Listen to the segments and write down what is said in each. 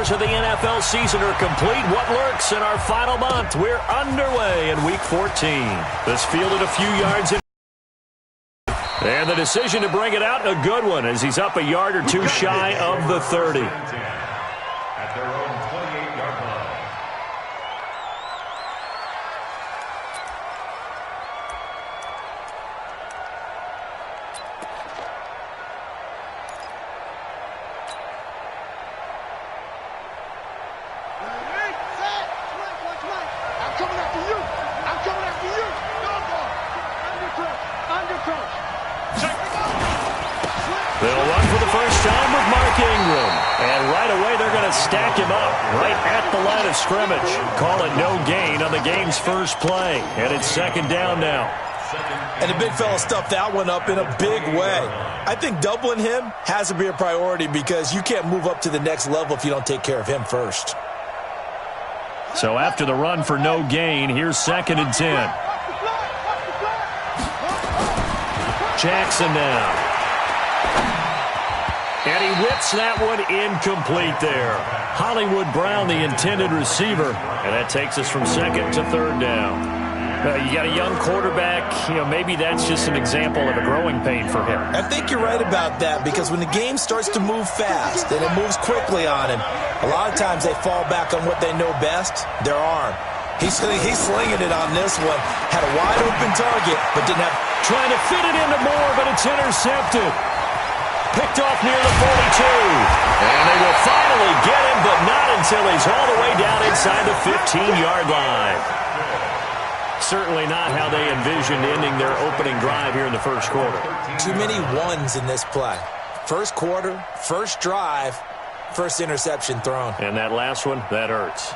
hours of the NFL season are complete. What lurks in our final month? We're underway in Week 14. This fielded a few yards in. And the decision to bring it out, a good one, as he's up a yard or two shy of the 30. At their own 28-yard line. They'll run for the first time with Mark Ingram. And right away, they're going to stack him up right at the line of scrimmage. Call it no gain on the game's first play. And it's second down now. And the big fella stuffed that one up in a big way. I think doubling him has to be a priority because you can't move up to the next level if you don't take care of him first. So after the run for no gain, here's second and 10. Jackson now. And he whips that one incomplete there. Hollywood Brown, the intended receiver. And that takes us from second to third down. You got a young quarterback. Maybe that's just an example of a growing pain for him. I think you're right about that because when the game starts to move fast and it moves quickly on him, a lot of times they fall back on what they know best, their arm. He's slinging it on this one. Had a wide open target, but didn't have... Trying to fit it into Moore, but it's intercepted. Picked off near the 42. And they will finally get him, but not until he's all the way down inside the 15-yard line. Certainly not how they envisioned ending their opening drive here in the first quarter. Too many ones in this play. First quarter, first drive, first interception thrown. And that last one, that hurts.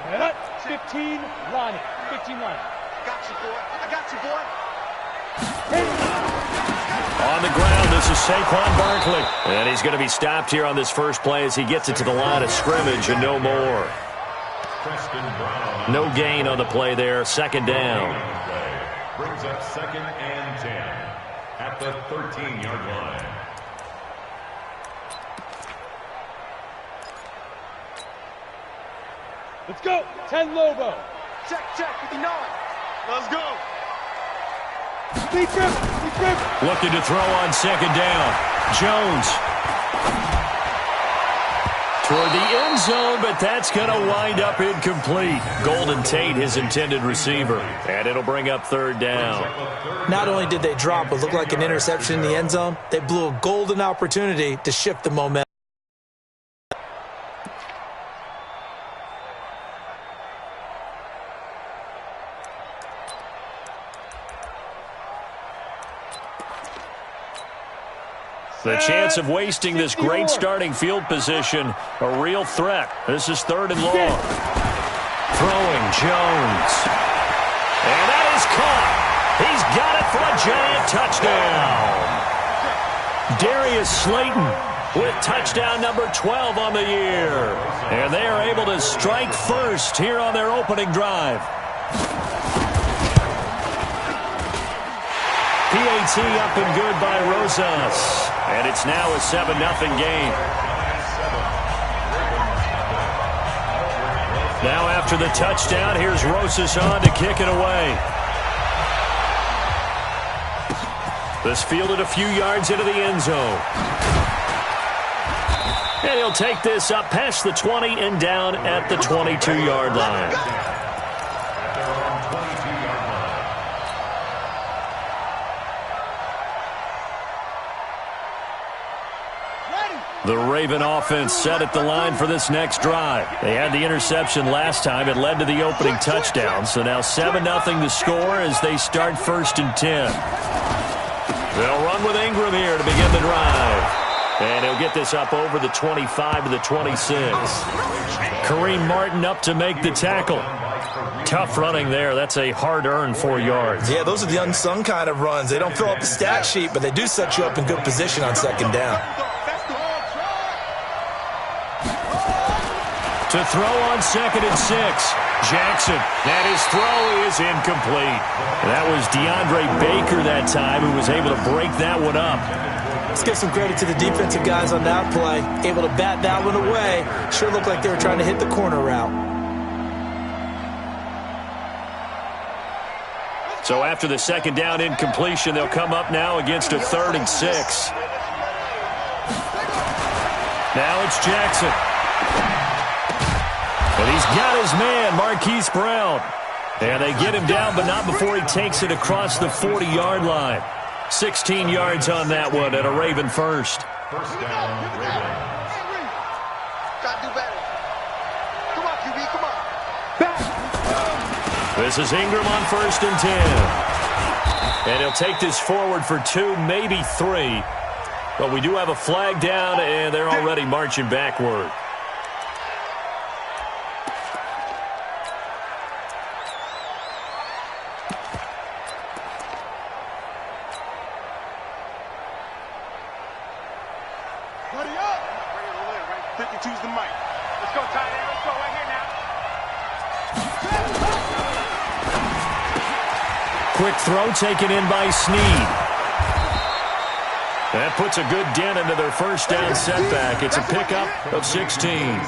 Set up, 15 line. 15 line. Got you, boy. I got you, boy. On the ground, this is Saquon Barkley. And he's going to be stopped here on this first play as he gets it to the line of scrimmage and no more. No gain on the play there. Second down. Brings up second and 10 at the 13-yard line. Let's go. 10 Lobo. Check, 59. Let's go. Deep grip. Looking to throw on second down. Jones. Toward the end zone, but that's going to wind up incomplete. Golden Tate, his intended receiver. And it'll bring up third down. Not only did they drop what looked like an interception in the end zone, they blew a golden opportunity to shift the momentum. The chance of wasting this great starting field position, a real threat. This is third and long. Throwing Jones. And that is caught. He's got it for a giant touchdown. Darius Slayton with touchdown number 12 on the year. And they are able to strike first here on their opening drive. PAT up and good by Rosas. And it's now a 7-0 game. Now after the touchdown, here's Rosas on to kick it away. This fielded a few yards into the end zone. And he'll take this up past the 20 and down at the 22-yard line. The Raven offense set at the line for this next drive. They had the interception last time. It led to the opening touchdown. So now 7-0 to score as they start first and 10. They'll run with Ingram here to begin the drive. And he'll get this up over the 25 to the 26. Kareem Martin up to make the tackle. Tough running there. That's a hard-earned 4 yards. Yeah, those are the unsung kind of runs. They don't fill up the stat sheet, but they do set you up in good position on second down. To throw on second and 6. Jackson, and his throw is incomplete. That was DeAndre Baker that time who was able to break that one up. Let's give some credit to the defensive guys on that play. Able to bat that one away. Sure looked like they were trying to hit the corner route. So after the second down incompletion, they'll come up now against a 3rd and 6. Now it's Jackson. And he's got his man, Marquise Brown. And they get him down, but not before he takes it across the 40-yard line. 16 yards on that one and a Raven first. First down, Ravens. Gotta do better. Come on, QB, come on. This is Ingram on 1st and 10. And he'll take this forward for 2, maybe 3. But we do have a flag down, and they're already marching backward. Buddy up. 52's the mic. Let's go, tight end. Let's go right here now. Quick throw taken in by Snead. That puts a good dent into their first down setback. It's a pickup of 16.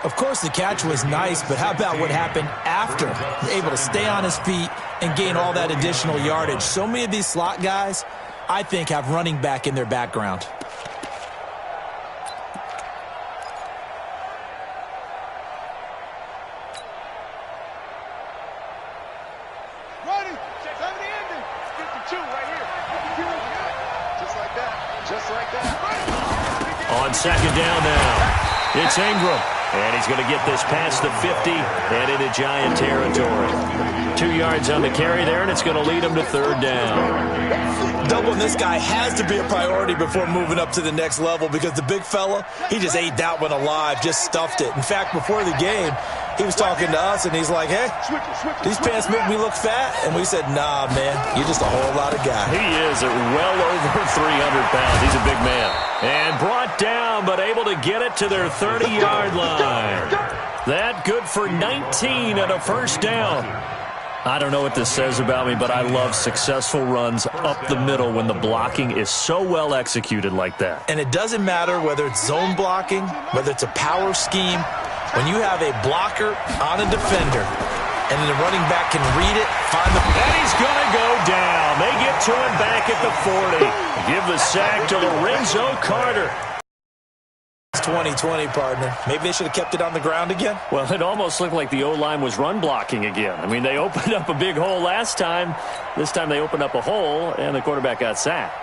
Of course, the catch was nice, but how about what happened after? Able to stay on his feet and gain all that additional yardage. So many of these slot guys, I think, have running back in their background. Ready. 70 ending. 52 right here. 52. Just like that. Just like that. On second down now, it's Ingram. And he's going to get this past the 50 and into Giant territory. 2 yards on the carry there, and it's going to lead him to 3rd down. Doubling this guy has to be a priority before moving up to the next level because the big fella, he just ate that one alive, just stuffed it. In fact, before the game, he was talking to us, and he's like, hey, these pants make me look fat. And we said, nah, man, you're just a whole lot of guy. He is at well over 300 pounds. He's a big man. And brought down, but able to get it to their 30-yard line. That good for 19 and a first down. I don't know what this says about me, but I love successful runs up the middle when the blocking is so well executed like that. And it doesn't matter whether it's zone blocking, whether it's a power scheme. When you have a blocker on a defender, and then the running back can read it, find the... And he's going to go down. They get to him back at the 40. Give the sack to Lorenzo Carter. It's 2020, partner. Maybe they should have kept it on the ground again? Well, it almost looked like the O-line was run blocking again. I mean, they opened up a big hole last time. This time they opened up a hole, and the quarterback got sacked.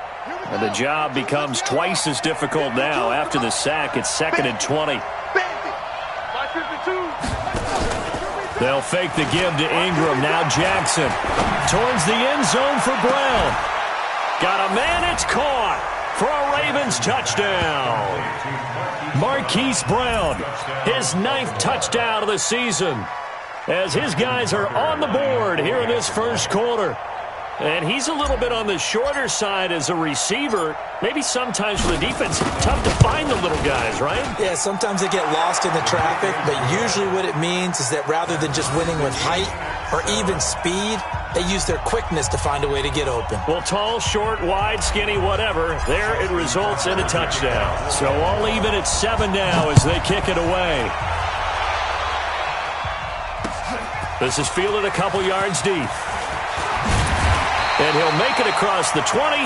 And the job becomes twice as difficult now. After the sack, it's 2nd and 20. They'll fake the give to Ingram. Now Jackson towards the end zone for Brown. Got a man. It's caught for a Ravens touchdown. Marquise Brown, his 9th touchdown of the season, as his guys are on the board here in this first quarter. And he's a little bit on the shorter side as a receiver. Maybe sometimes for the defense, tough to find the little guys, right? Yeah, sometimes they get lost in the traffic, but usually what it means is that rather than just winning with height or even speed, they use their quickness to find a way to get open. Well, tall, short, wide, skinny, whatever, there it results in a touchdown. So all even at 7 now as they kick it away. This is fielded a couple yards deep. And he'll make it across the 20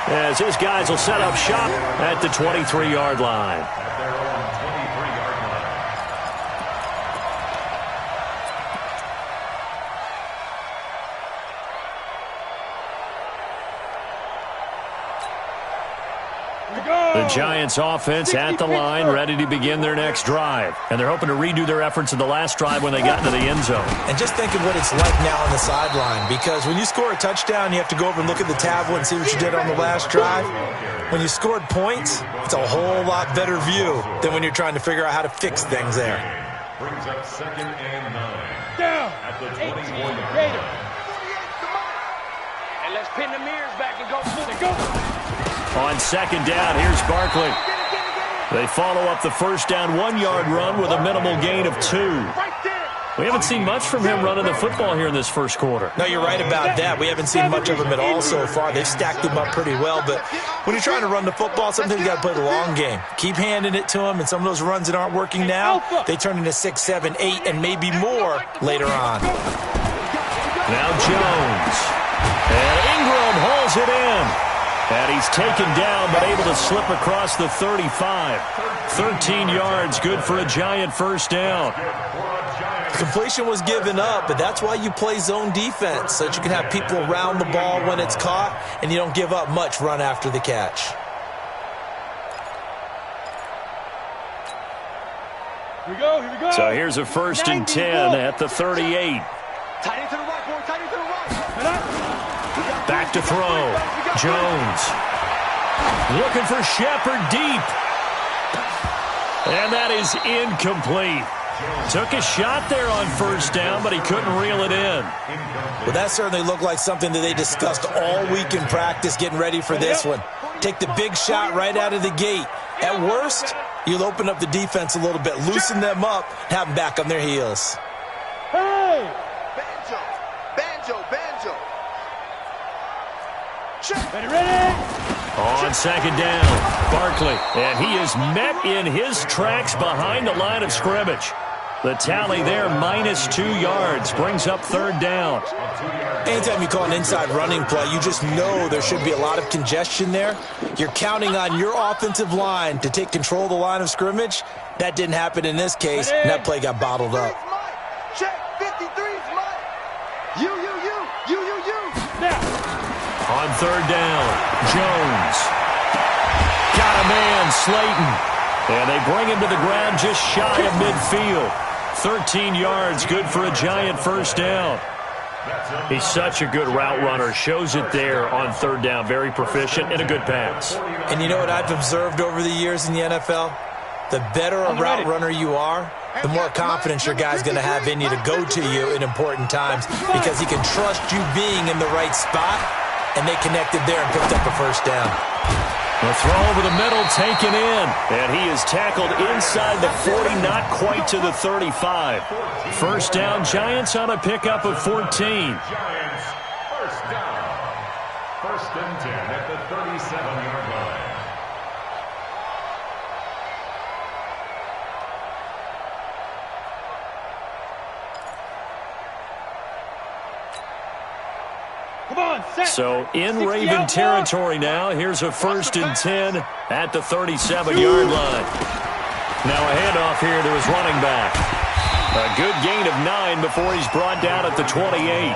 as his guys will set up shop at the 23-yard line. The Giants offense at the line, ready to begin their next drive. And they're hoping to redo their efforts in the last drive when they got into the end zone. And just think of what it's like now on the sideline, because when you score a touchdown, you have to go over and look at the tablet and see what you did on the last drive. When you scored points, it's a whole lot better view than when you're trying to figure out how to fix things there. Brings up 2nd and 9. Down. At the 18. 21. Raider. And let's pin the mirrors back and go. On second down, here's Barkley. They follow up the first down 1-yard run with a minimal gain of 2. Right there. We haven't seen much from him running the football here in this first quarter. No, you're right about that. We haven't seen much of him at all so far. They've stacked him up pretty well, but when you're trying to run the football, sometimes you got to play the long game. Keep handing it to him, and some of those runs that aren't working now, they turn into 6, 7, 8, and maybe more later on. Now Jones. And Ingram hauls it in. And he's taken down, but able to slip across the 35. 13 yards, good for a Giant first down. The completion was given up, but that's why you play zone defense, so that you can have people around the ball when it's caught, and you don't give up much run after the catch. Here we go, here we go. So here's a 1st and 10 at the 38. Tight end to the right, boy, tight end to the right. Back to throw. Jones. Looking for Shepard deep. And that is incomplete. Took a shot there on 1st down, but he couldn't reel it in. Well, that certainly looked like something that they discussed all week in practice getting ready for this one. Take the big shot right out of the gate. At worst, you'll open up the defense a little bit, loosen them up, have them back on their heels. Hey! Banjo, banjo, banjo. Ready? On 2nd down, Barkley. And he is met in his tracks behind the line of scrimmage. The tally there, -2 yards, brings up 3rd down. Anytime you call an inside running play, you just know there should be a lot of congestion there. You're counting on your offensive line to take control of the line of scrimmage. That didn't happen in this case, and that play got bottled up. Check, 53's mine. You. Now. On 3rd down, Jones. Got a man, Slayton. And they bring him to the ground just shy of midfield. 13 yards, good for a Giant first down. He's such a good route runner. Shows it there on 3rd down. Very proficient and a good pass. And you know what I've observed over the years in the NFL? The better a route runner you are, the more confidence your guy's going to have in you to go to you in important times because he can trust you being in the right spot, and they connected there and picked up a 1st down. The throw over the middle taken in, and he is tackled inside the 40, not quite to the 35. 1st down, Giants on a pickup of 14. Giants, 1st down. 1st and 10 at the 37-yard line. Come on, set. So in Raven territory now. Here's a 1st and 10 at the 37-yard line. Now a handoff here to his running back. A good gain of 9 before he's brought down at the 28.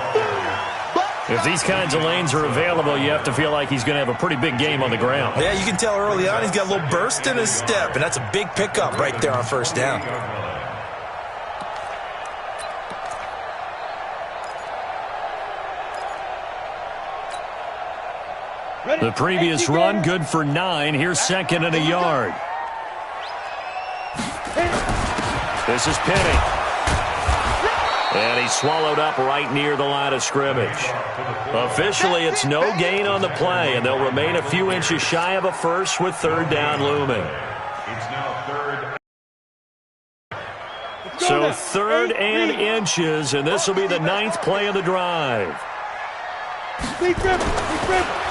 If these kinds of lanes are available, you have to feel like he's going to have a pretty big game on the ground. Yeah, you can tell early on he's got a little burst in his step, and that's a big pickup right there on 1st down. The previous run, good for 9. Here's 2nd and a yard. This is Penny. And he's swallowed up right near the line of scrimmage. Officially, it's no gain on the play, and they'll remain a few inches shy of a 1st with 3rd down looming. It's now 3rd. So 3rd and inches, and this will be the 9th play of the drive.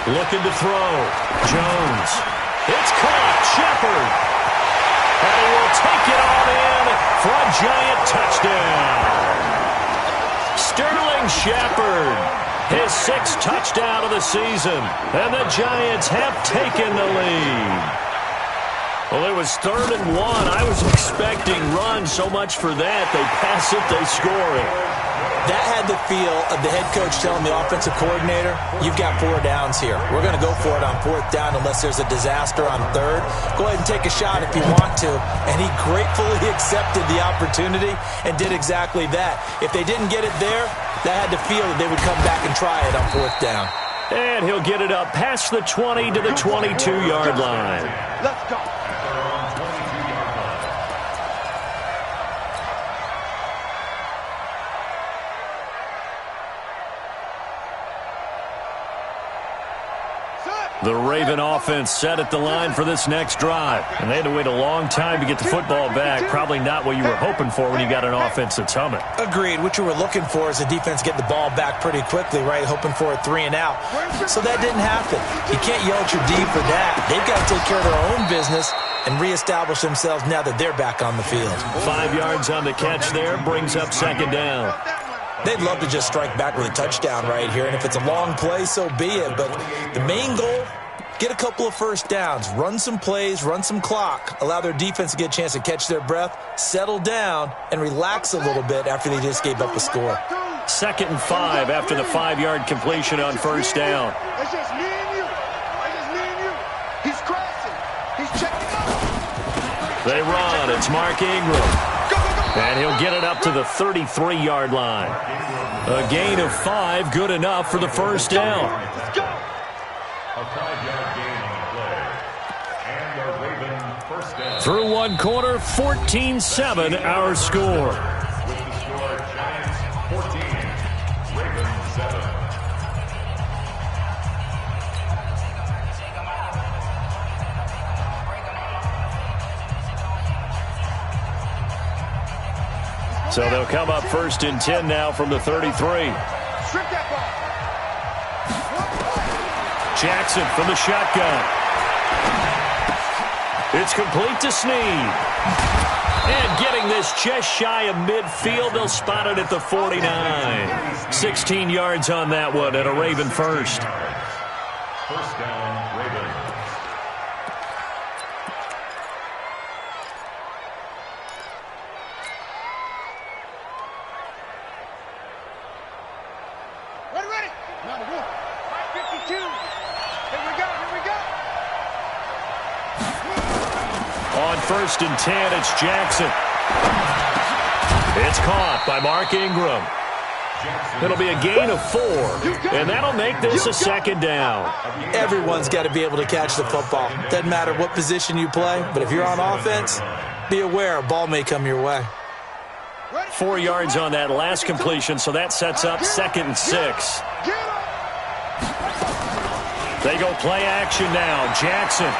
Looking to throw. Jones. It's caught. Shepard. And he will take it on in for a Giant touchdown. Sterling Shepard. His 6th touchdown of the season. And the Giants have taken the lead. Well, it was 3rd and 1. I was expecting run, so much for that. They pass it, they score it. That had the feel of the head coach telling the offensive coordinator, you've got 4 downs here. We're going to go for it on 4th down unless there's a disaster on 3rd. Go ahead and take a shot if you want to. And he gratefully accepted the opportunity and did exactly that. If they didn't get it there, that had the feel that they would come back and try it on 4th down. And he'll get it up past the 20 to the 22-yard line. Let's go. The Raven offense set at the line for this next drive. And they had to wait a long time to get the football back. Probably not what you were hoping for when you got an offense that's humming. Agreed. What you were looking for is the defense getting the ball back pretty quickly, right? Hoping for a 3 and out. So that didn't happen. You can't yell at your D for that. They've got to take care of their own business and reestablish themselves now that they're back on the field. 5 yards on the catch there, brings up second down. They'd love to just strike back with a touchdown right here, and if it's a long play, so be it. But the main goal, get a couple of first downs, run some plays, run some clock, allow their defense to get a chance to catch their breath, settle down, and relax a little bit after they just gave up a score. 2nd and 5 after the 5-yard completion on first down. It's just me and you. It's just me and you. He's crossing. He's checking out. They run. It's Mark Ingram. And he'll get it up to the 33-yard line. A gain of 5, good enough for the first down. A 5-yard gain on the play. And a Raven first down. Through one quarter, 14-7 our score. With the score, Giants 14, Ravens 7. So they'll come up 1st and 10 now from the 33. Jackson from the shotgun. It's complete to Snead. And getting this just shy of midfield, they'll spot it at the 49. 16 yards on that one and a Raven first. First down, Ravens. Ready. 52. Here we go. On 1st and 10, it's Jackson. It's caught by Mark Ingram. It'll be a gain of 4, and that'll make this a 2nd down. Everyone's got to be able to catch the football. Doesn't matter what position you play, but if you're on offense, be aware a ball may come your way. 4 yards on that last completion, so that sets up 2nd and 6. They go play action now. Jackson.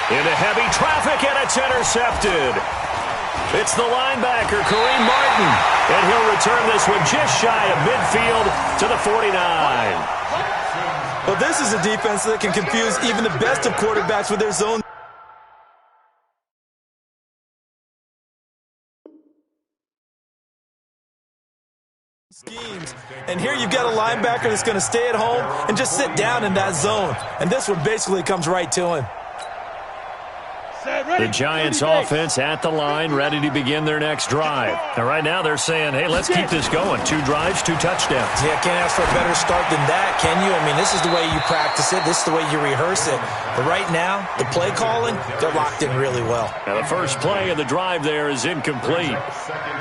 Into heavy traffic, and it's intercepted. It's the linebacker, Kareem Martin, and he'll return this one just shy of midfield to the 49. Well, this is a defense that can confuse even the best of quarterbacks with their zone schemes. And here you've got a linebacker that's going to stay at home and just sit down in that zone. And this one basically comes right to him. The Giants offense at the line, ready to begin their next drive. And right now they're saying, hey, let's keep this going. 2 drives, 2 touchdowns. Yeah, can't ask for a better start than that, can you? I mean, this is the way you practice it. This is the way you rehearse it. But right now, the play calling, they're locked in really well. Now the first play of the drive there is incomplete.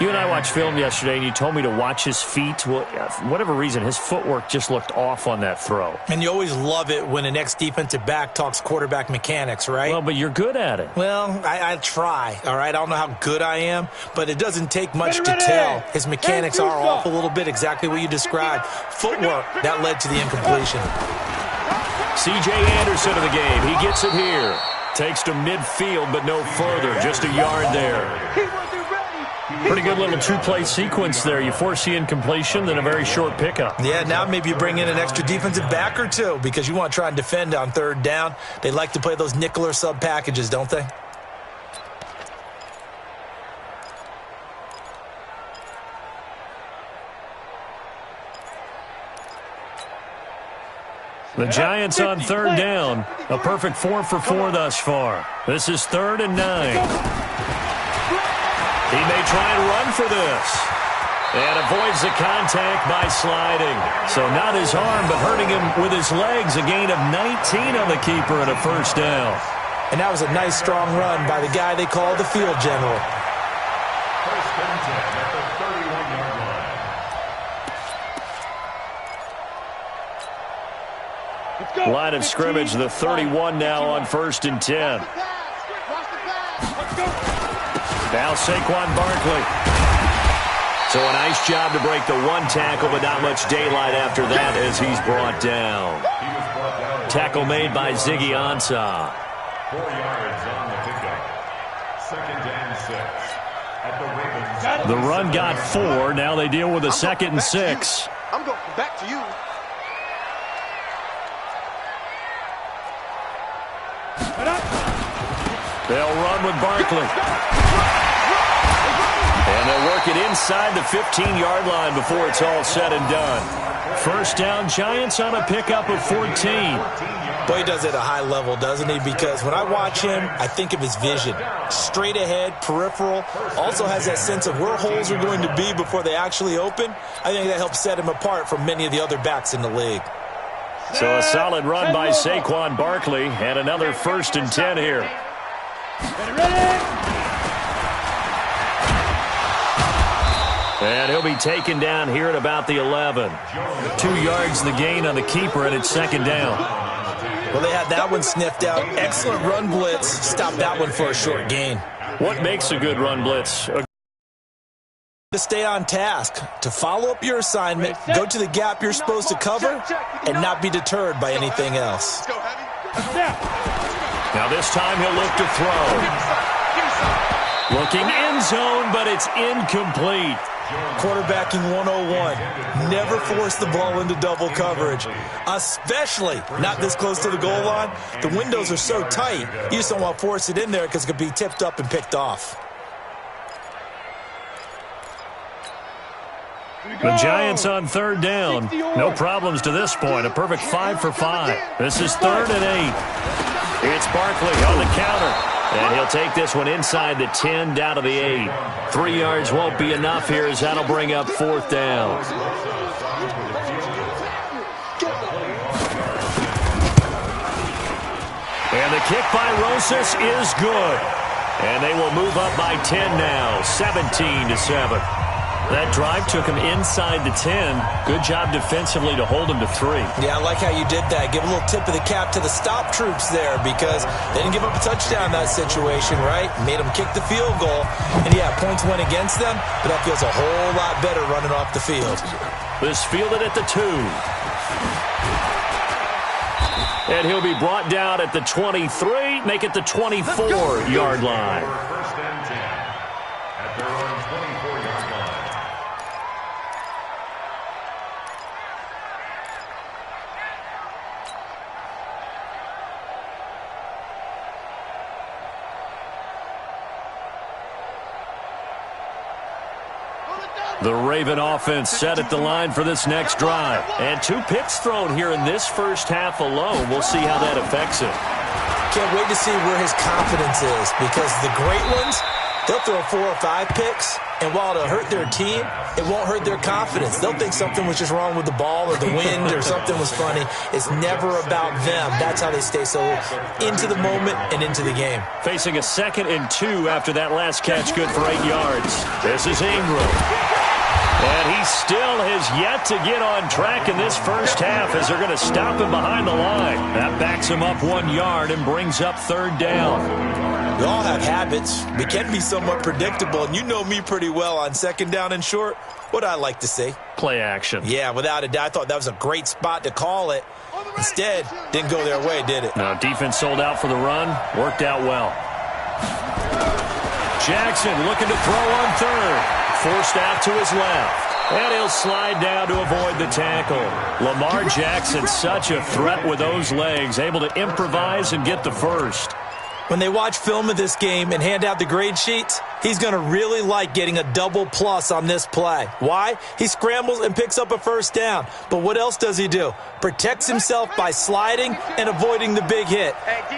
You and I watched film yesterday, and you told me to watch his feet. Well, for whatever reason, his footwork just looked off on that throw. And you always love it when an ex-defensive back talks quarterback mechanics, right? Well, but you're good at it. Well, I try, all right? I don't know how good I am, but it doesn't take much to tell. His mechanics are off a little bit, exactly what you described. Footwork, that led to the incompletion. C.J. Anderson of the game. He gets it here. Takes to midfield, but no further. Just a yard there. Pretty good little 2-play sequence there. You force the incompletion, then a very short pickup. Yeah, now maybe you bring in an extra defensive back or two because you want to try and defend on 3rd down. They like to play those nickel or sub packages, don't they? The Giants on 3rd down. A perfect 4 for 4 thus far. This is 3rd and 9. He may try and run for this. And avoids the contact by sliding. So not his arm, but hurting him with his legs. A gain of 19 on the keeper and a first down. And that was a nice, strong run by the guy they call the field general. First and 10 at the 31-yard line. Line of scrimmage, the 31 now on 1st and 10. Now Saquon Barkley. So a nice job to break the one tackle, but not much daylight after that as he's brought down. Tackle made by Ziggy Ansah. 4 yards on the pickup. 2nd and 6. At the Ravens. The run got 4. Now they deal with a 2nd and 6. I'm going back to you. They'll run with Barkley. And they'll work it inside the 15-yard line before it's all said and done. First down, Giants on a pickup of 14. Boy, he does it at a high level, doesn't he? Because when I watch him, I think of his vision. Straight ahead, peripheral. Also has that sense of where holes are going to be before they actually open. I think that helps set him apart from many of the other backs in the league. So a solid run by Saquon Barkley and another 1st and 10 here. And he'll be taken down here at about the 11. 2 yards the gain on the keeper, and it's 2nd down. Well, they had that one sniffed out. Excellent run blitz. Stopped that one for a short gain. What makes a good run blitz? To stay on task, to follow up your assignment, go to the gap you're supposed to cover, and not be deterred by anything else. Now this time he'll look to throw. Looking end zone, but it's incomplete. Quarterbacking 101. Never force the ball into double coverage, especially not this close to the goal line. The windows are so tight, you just don't want to force it in there because it could be tipped up and picked off. The Giants on 3rd down. No problems to this point. A perfect 5 for 5. This is 3rd and 8. It's Barkley on the counter. And he'll take this one inside the 10 down to the 8. 3 yards won't be enough here as that'll bring up 4th down. And the kick by Rosas is good. And they will move up by 10 now, 17-7. That drive took him inside the 10. Good job defensively to hold him to 3. Yeah, I like how you did that. Give a little tip of the cap to the stop troops there because they didn't give up a touchdown in that situation, right? Made them kick the field goal. And, yeah, points went against them, but that feels a whole lot better running off the field. This fielded at the 2. And he'll be brought down at the 23, make it the 24-yard line. 1st and 10. At their own 24-yard line. The Raven offense set at the line for this next drive. And 2 picks thrown here in this first half alone. We'll see how that affects it. Can't wait to see where his confidence is because the great ones, they'll throw 4 or 5 picks, and while it'll hurt their team, it won't hurt their confidence. They'll think something was just wrong with the ball or the wind or something was funny. It's never about them. That's how they stay so into the moment and into the game. Facing a 2nd and 2 after that last catch, good for 8 yards. This is Ingram. And he still has yet to get on track in this first half as they're going to stop him behind the line. That backs him up 1 yard and brings up 3rd down. We all have habits. We can be somewhat predictable, and you know me pretty well on 2nd down and short. What I like to see. Play action. Yeah, without a doubt. I thought that was a great spot to call it. Instead, didn't go their way, did it? No, defense sold out for the run. Worked out well. Jackson looking to throw on 3rd. Forced out to his left. And he'll slide down to avoid the tackle. Lamar Jackson, such a threat with those legs, able to improvise and get the first. When they watch film of this game and hand out the grade sheets, he's going to really like getting a double plus on this play. Why? He scrambles and picks up a 1st down. But what else does he do? Protects himself by sliding and avoiding the big hit.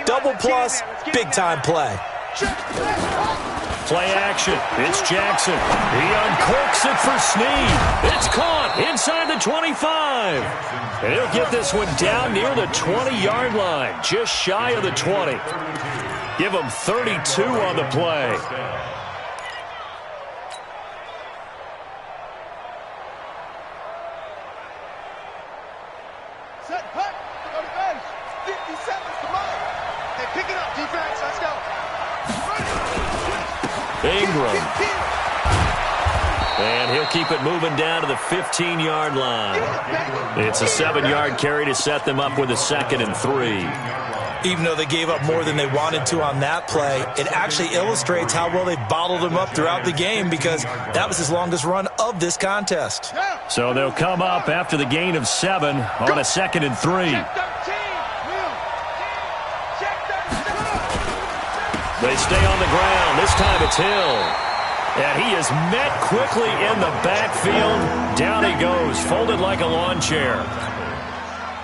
Double plus, big-time play. Play action. It's Jackson. He uncorks it for Snead. It's caught inside the 25. And he'll get this one down near the 20-yard line, just shy of the 20. Give him 32 on the play. Set, cut, go to base. 50 seconds to move. Hey, pick it up, defense. Let's go. Ingram. And he'll keep it moving down to the 15-yard line. It's a 7-yard carry to set them up with a 2nd and 3. Even though they gave up more than they wanted to on that play, it actually illustrates how well they bottled them up throughout the game because that was his longest run of this contest. So they'll come up after the gain of 7 on a 2nd and 3. They stay on the ground. This time it's Hill. And he is met quickly in the backfield. Down he goes, folded like a lawn chair.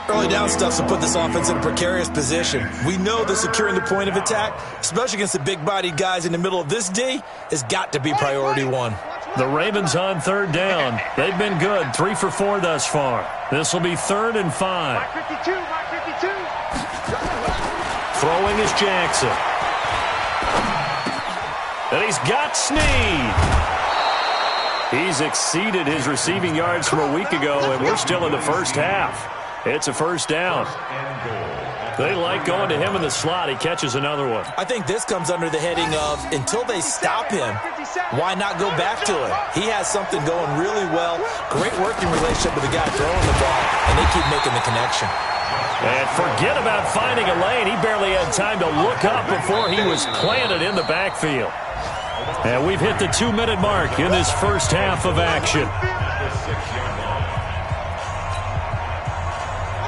Early down stuff to put this offense in a precarious position. We know that securing the point of attack, especially against the big-bodied guys in the middle of this D, has got to be priority one. The Ravens on 3rd down. They've been good, 3 for 4 thus far. This will be 3rd and 5. Throwing is Jackson. And he's got Snead. He's exceeded his receiving yards from a week ago, and we're still in the first half. It's a 1st down. They like going to him in the slot. He catches another one. I think this comes under the heading of until they stop him, why not go back to it? He has something going really well. Great working relationship with the guy throwing the ball, and they keep making the connection. And forget about finding a lane. He barely had time to look up before he was planted in the backfield. And we've hit the 2-minute mark in this first half of action.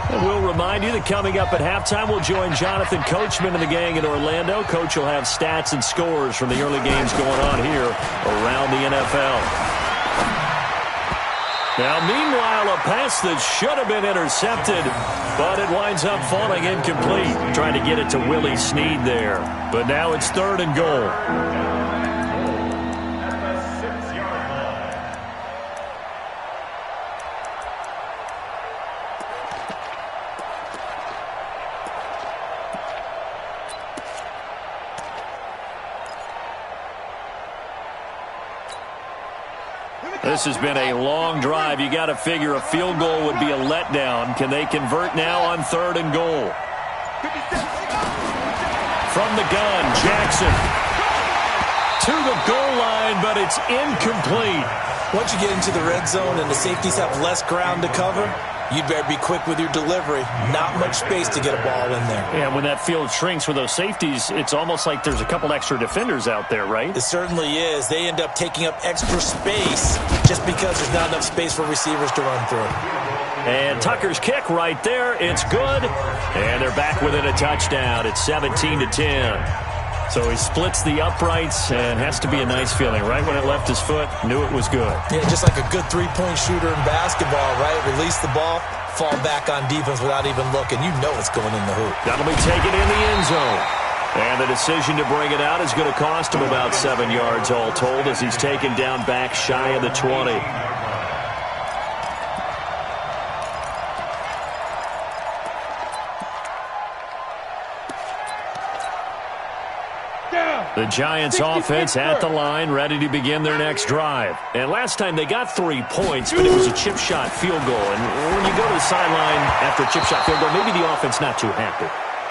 And we'll remind you that coming up at halftime, we'll join Jonathan Coachman and the gang in Orlando. Coach will have stats and scores from the early games going on here around the NFL. Now, meanwhile, a pass that should have been intercepted, but it winds up falling incomplete. Trying to get it to Willie Snead there. But now it's 3rd and goal. This has been a long drive. You got to figure a field goal would be a letdown. Can they convert now on 3rd and goal? From the gun, Jackson to the goal line, but it's incomplete. Once you get into the red zone and the safeties have less ground to cover, you'd better be quick with your delivery. Not much space to get a ball in there. Yeah, when that field shrinks with those safeties, it's almost like there's a couple extra defenders out there, right? It certainly is. They end up taking up extra space just because there's not enough space for receivers to run through. And Tucker's kick right there. It's good. And they're back within a touchdown. It's 17-10. So he splits the uprights, and has to be a nice feeling. Right when it left his foot, knew it was good. Yeah, just like a good three-point shooter in basketball, right? Release the ball, fall back on defense without even looking. You know it's going in the hoop. That'll be taken in the end zone. And the decision to bring it out is going to cost him about 7 yards all told as he's taken down back shy of the 20. The Giants offense at the line, ready to begin their next drive. And last time they got 3 points, but it was a chip shot field goal. And when you go to the sideline after a chip shot field goal, maybe the offense not too happy.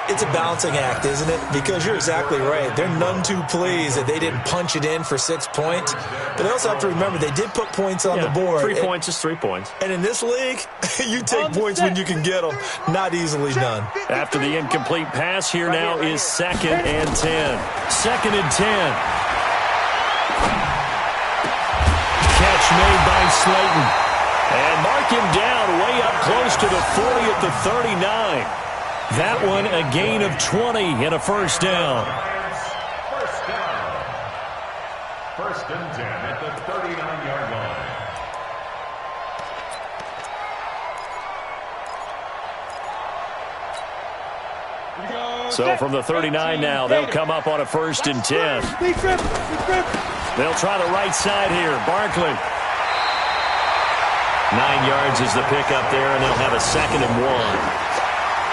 It's a balancing act, isn't it? Because you're exactly right. They're none too pleased that they didn't punch it in for 6 points. But they also have to remember they did put points on the board. 3 points is 3 points. And in this league, you take points when you can get them. Not easily done. After the incomplete pass, here now is 2nd and 10. 2nd and 10. Catch made by Slayton. And mark him down way up close to the 40 at the 39. That one a gain of 20 and a first down. First and 10 at the 39-yard line. So from the 39 now, they'll come up on a 1st and 10. They'll try the right side here. Barkley. 9 yards is the pickup there, and they'll have a 2nd and 1.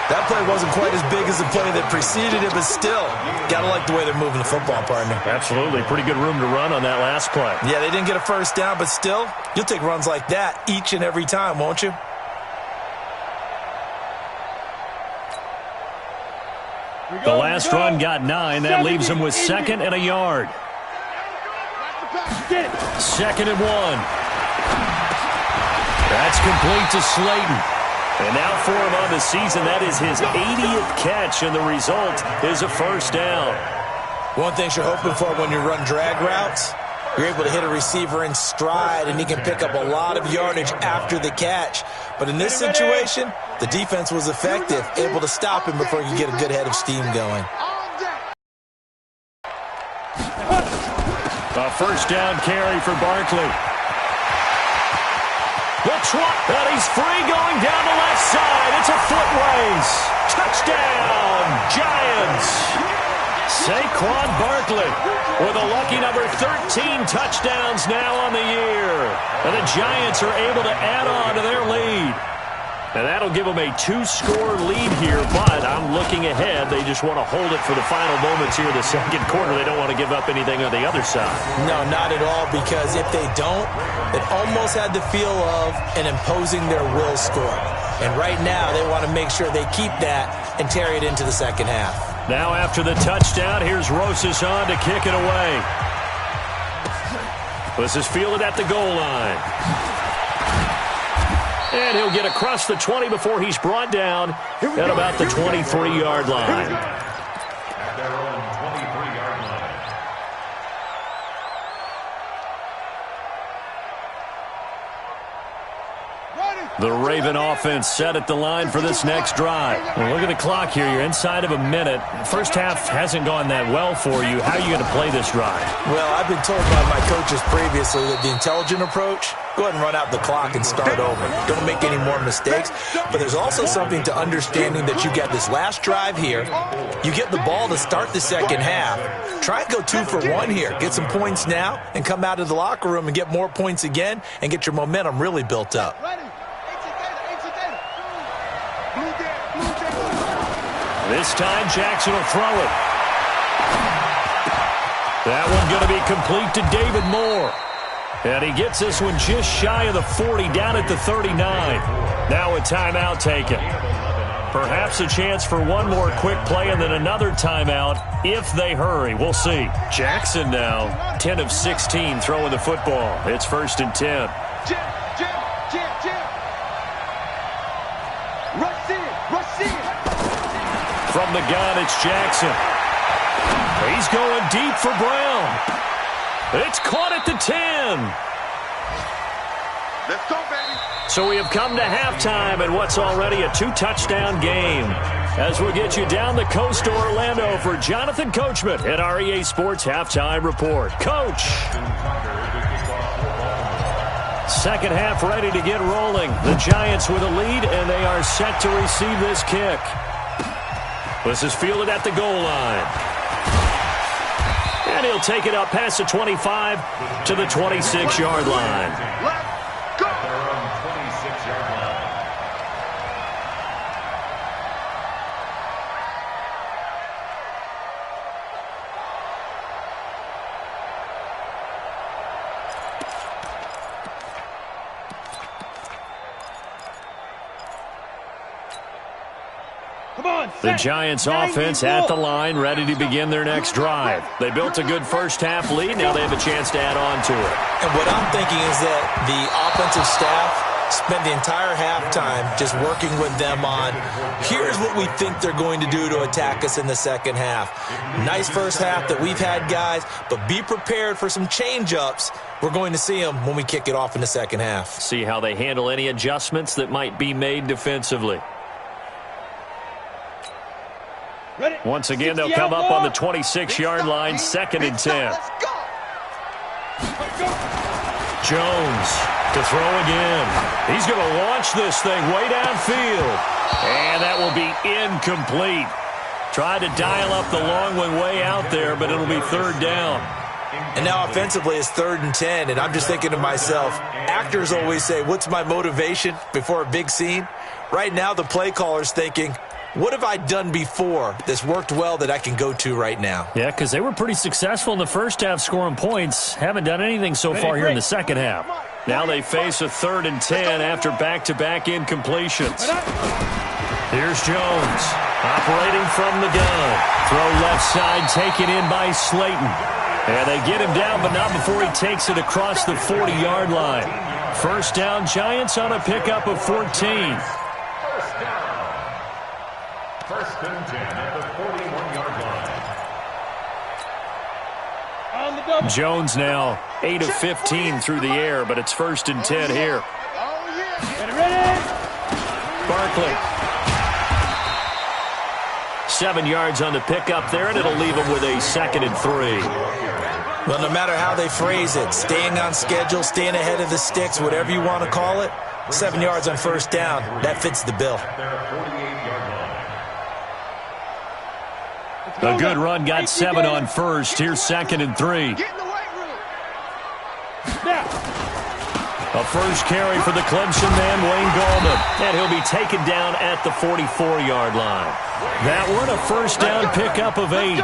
That play wasn't quite as big as the play that preceded it, but still, gotta like the way they're moving the football, partner. Absolutely. Pretty good room to run on that last play. Yeah, they didn't get a first down, but still, you'll take runs like that each and every time, won't you? The last run got 9. That leaves them with 2nd and a yard. 2nd and 1. That's complete to Slayton. And now for him on the season, that is his 80th catch, and the result is a first down. One thing you're hoping for when you run drag routes, you're able to hit a receiver in stride, and he can pick up a lot of yardage after the catch. But in this situation, the defense was effective, able to stop him before he could get a good head of steam going. A first down carry for Barkley. The trot, and he's free going down the left side. It's a foot race. Touchdown, Giants. Saquon Barkley with a lucky number 13 touchdowns now on the year. And the Giants are able to add on to their lead. And that'll give them a 2-score lead here, but I'm looking ahead. They just want to hold it for the final moments here in the second quarter. They don't want to give up anything on the other side. No, not at all, because if they don't, it almost had the feel of an imposing their will score. And right now, they want to make sure they keep that and carry it into the second half. Now after the touchdown, here's Rosas on to kick it away. This is fielded at the goal line. And he'll get across the 20 before he's brought down at about the 23-yard line. At their own 23-yard line. The Raven offense set at the line for this next drive. Well, look at the clock here. You're inside of a minute. First half hasn't gone that well for you. How are you going to play this drive? Well, I've been told by my coaches previously that the intelligent approach, go ahead and run out the clock and start over. Don't make any more mistakes. But there's also something to understanding that you got this last drive here. You get the ball to start the second half. Try and go 2 for 1 here. Get some points now and come out of the locker room and get more points again and get your momentum really built up. This time, Jackson will throw it. That one going to be complete to David Moore. And he gets this one just shy of the 40, down at the 39. Now a timeout taken. Perhaps a chance for one more quick play and then another timeout if they hurry. We'll see. Jackson now, 10 of 16 throwing the football. It's 1st and 10. From the gun, it's Jackson. He's going deep for Brown. It's caught at the 10. Let's go, baby. So we have come to halftime in what's already a 2-touchdown game. As we'll get you down the coast to Orlando for Jonathan Coachman at our EA Sports Halftime Report. Coach. Second half ready to get rolling. The Giants with a lead, and they are set to receive this kick. This is fielded at the goal line. And he'll take it up past the 25 to the 26-yard line. Let's go. Their own 26-yard line. The Giants offense at the line, ready to begin their next drive. They built a good first half lead. Now they have a chance to add on to it. And what I'm thinking is that the offensive staff spent the entire halftime just working with them on, here's what we think they're going to do to attack us in the second half. Nice first half that we've had, guys, but be prepared for some change-ups. We're going to see them when we kick it off in the second half. See how they handle any adjustments that might be made defensively. Once again, they'll come up on the 26-yard line, 2nd and 10. Jones to throw again. He's going to launch this thing way downfield. And that will be incomplete. Tried to dial up the long one way out there, but it'll be 3rd down. And now offensively it's 3rd and 10, and I'm just thinking to myself, actors always say, what's my motivation before a big scene? Right now the play caller's thinking, what have I done before that's worked well that I can go to right now? Yeah, because they were pretty successful in the first half scoring points. Haven't done anything so far here in the second half. Now they face a 3rd and 10 after back-to-back incompletions. Here's Jones operating from the gun. Throw left side taken in by Slayton. And they get him down, but not before he takes it across the 40-yard line. First down, Giants on a pickup of 14. First down. First and 10 at the 41-yard line. Jones now 8 of 15 through the air, but it's first and 10 here. Barkley. 7 yards on the pickup there, and it'll leave him with a 2nd and 3. Well, no matter how they phrase it, staying on schedule, staying ahead of the sticks, whatever you want to call it, 7 yards on first down, that fits the bill. A good run, got 7 on first. Here's 2nd and 3. A first carry for the Clemson man, Wayne Gallman. And he'll be taken down at the 44-yard line. That one, a first down pickup of 8.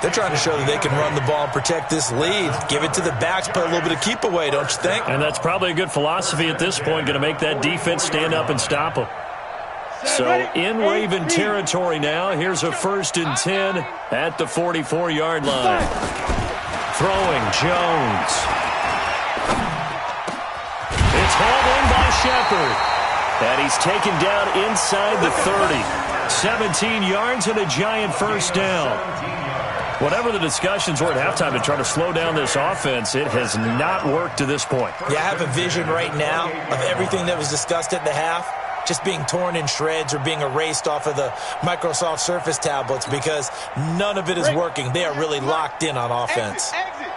They're trying to show that they can run the ball and protect this lead. Give it to the backs, play a little bit of keep away, don't you think? And that's probably a good philosophy at this point, going to make that defense stand up and stop them. So in Raven territory now, here's a first and 10 at the 44-yard line. Throwing, Jones. It's hauled in by Shepard. And he's taken down inside the 30. 17 yards and a Giant first down. Whatever the discussions were at halftime to try to slow down this offense, it has not worked to this point. Yeah, I have a vision right now of everything that was discussed at the half just being torn in shreds or being erased off of the Microsoft Surface tablets because none of it is working. They are really locked in on offense. Exit.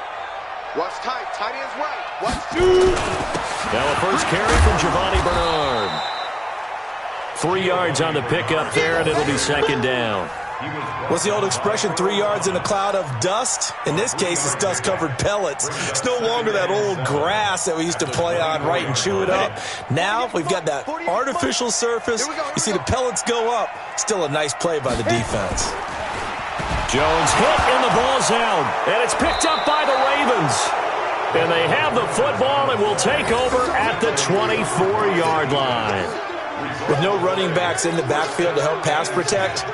Watch tight. Tight ends right. Watch two. Now a first carry from Giovanni Bernard. 3 yards on the pickup there, and it'll be 2nd down. What's the old expression, 3 yards in a cloud of dust? In this case, it's dust-covered pellets. It's no longer that old grass that we used to play on, right, and chew it up. Now we've got that artificial surface. You see the pellets go up. Still a nice play by the defense. Jones hit, and the ball's out. And it's picked up by the Ravens. And they have the football and will take over at the 24-yard line. With no running backs in the backfield to help pass protect,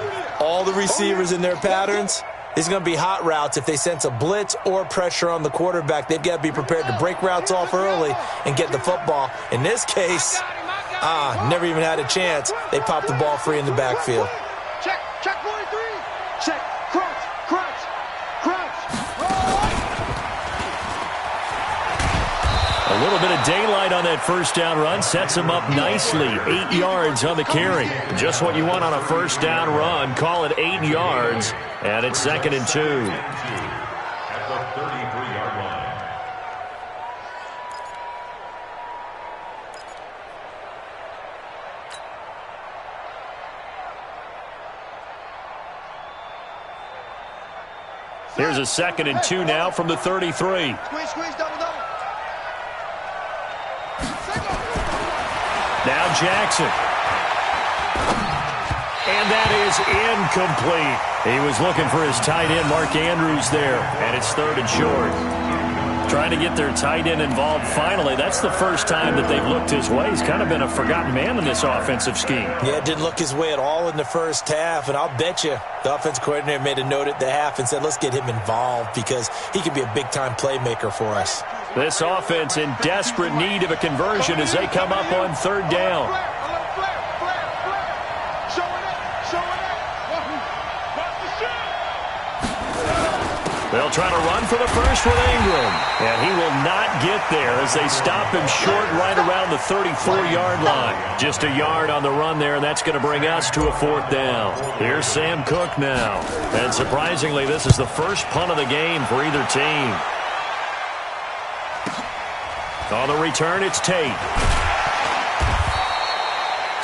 all the receivers in their patterns, these are going to be hot routes. If they sense a blitz or pressure on the quarterback, they've got to be prepared to break routes off early and get the football. In this case, never even had a chance. They popped the ball free in the backfield. Check 43. Check. Crunch. A little bit of daylight on that first down run sets him up nicely. 8 yards on the carry. Just what you want on a first down run. Call it 8 yards, and it's 2nd and 2. At the 33-yard line. Here's a 2nd and 2 now from the 33. Squeeze, double. Now Jackson. And that is incomplete. He was looking for his tight end, Mark Andrews, there. And it's 3rd and short. Trying to get their tight end involved finally. That's the first time that they've looked his way. He's kind of been a forgotten man in this offensive scheme. Yeah, didn't look his way at all in the first half. And I'll bet you the offense coordinator made a note at the half and said, let's get him involved because he can be a big-time playmaker for us. This offense in desperate need of a conversion as they come up on 3rd down. They'll try to run for the first with Ingram. And he will not get there as they stop him short right around the 34-yard line. Just a yard on the run there, and that's going to bring us to a 4th down. Here's Sam Cook now. And surprisingly, this is the first punt of the game for either team. On the return, it's Tate.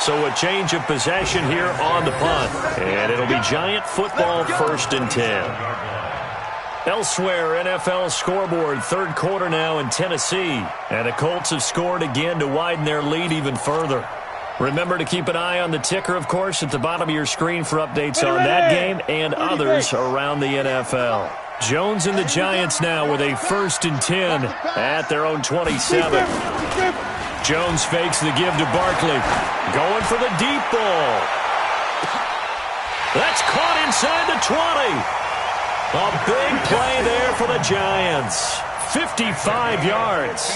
So a change of possession here on the punt. And it'll be Giant football, 1st and 10. Elsewhere, NFL scoreboard, 3rd quarter now in Tennessee. And the Colts have scored again to widen their lead even further. Remember to keep an eye on the ticker, of course, at the bottom of your screen for updates on that game and others around the NFL. Jones and the Giants now with a 1st and 10 at their own 27. Jones fakes the give to Barkley. Going for the deep ball. That's caught inside the 20. A big play there for the Giants. 55 yards.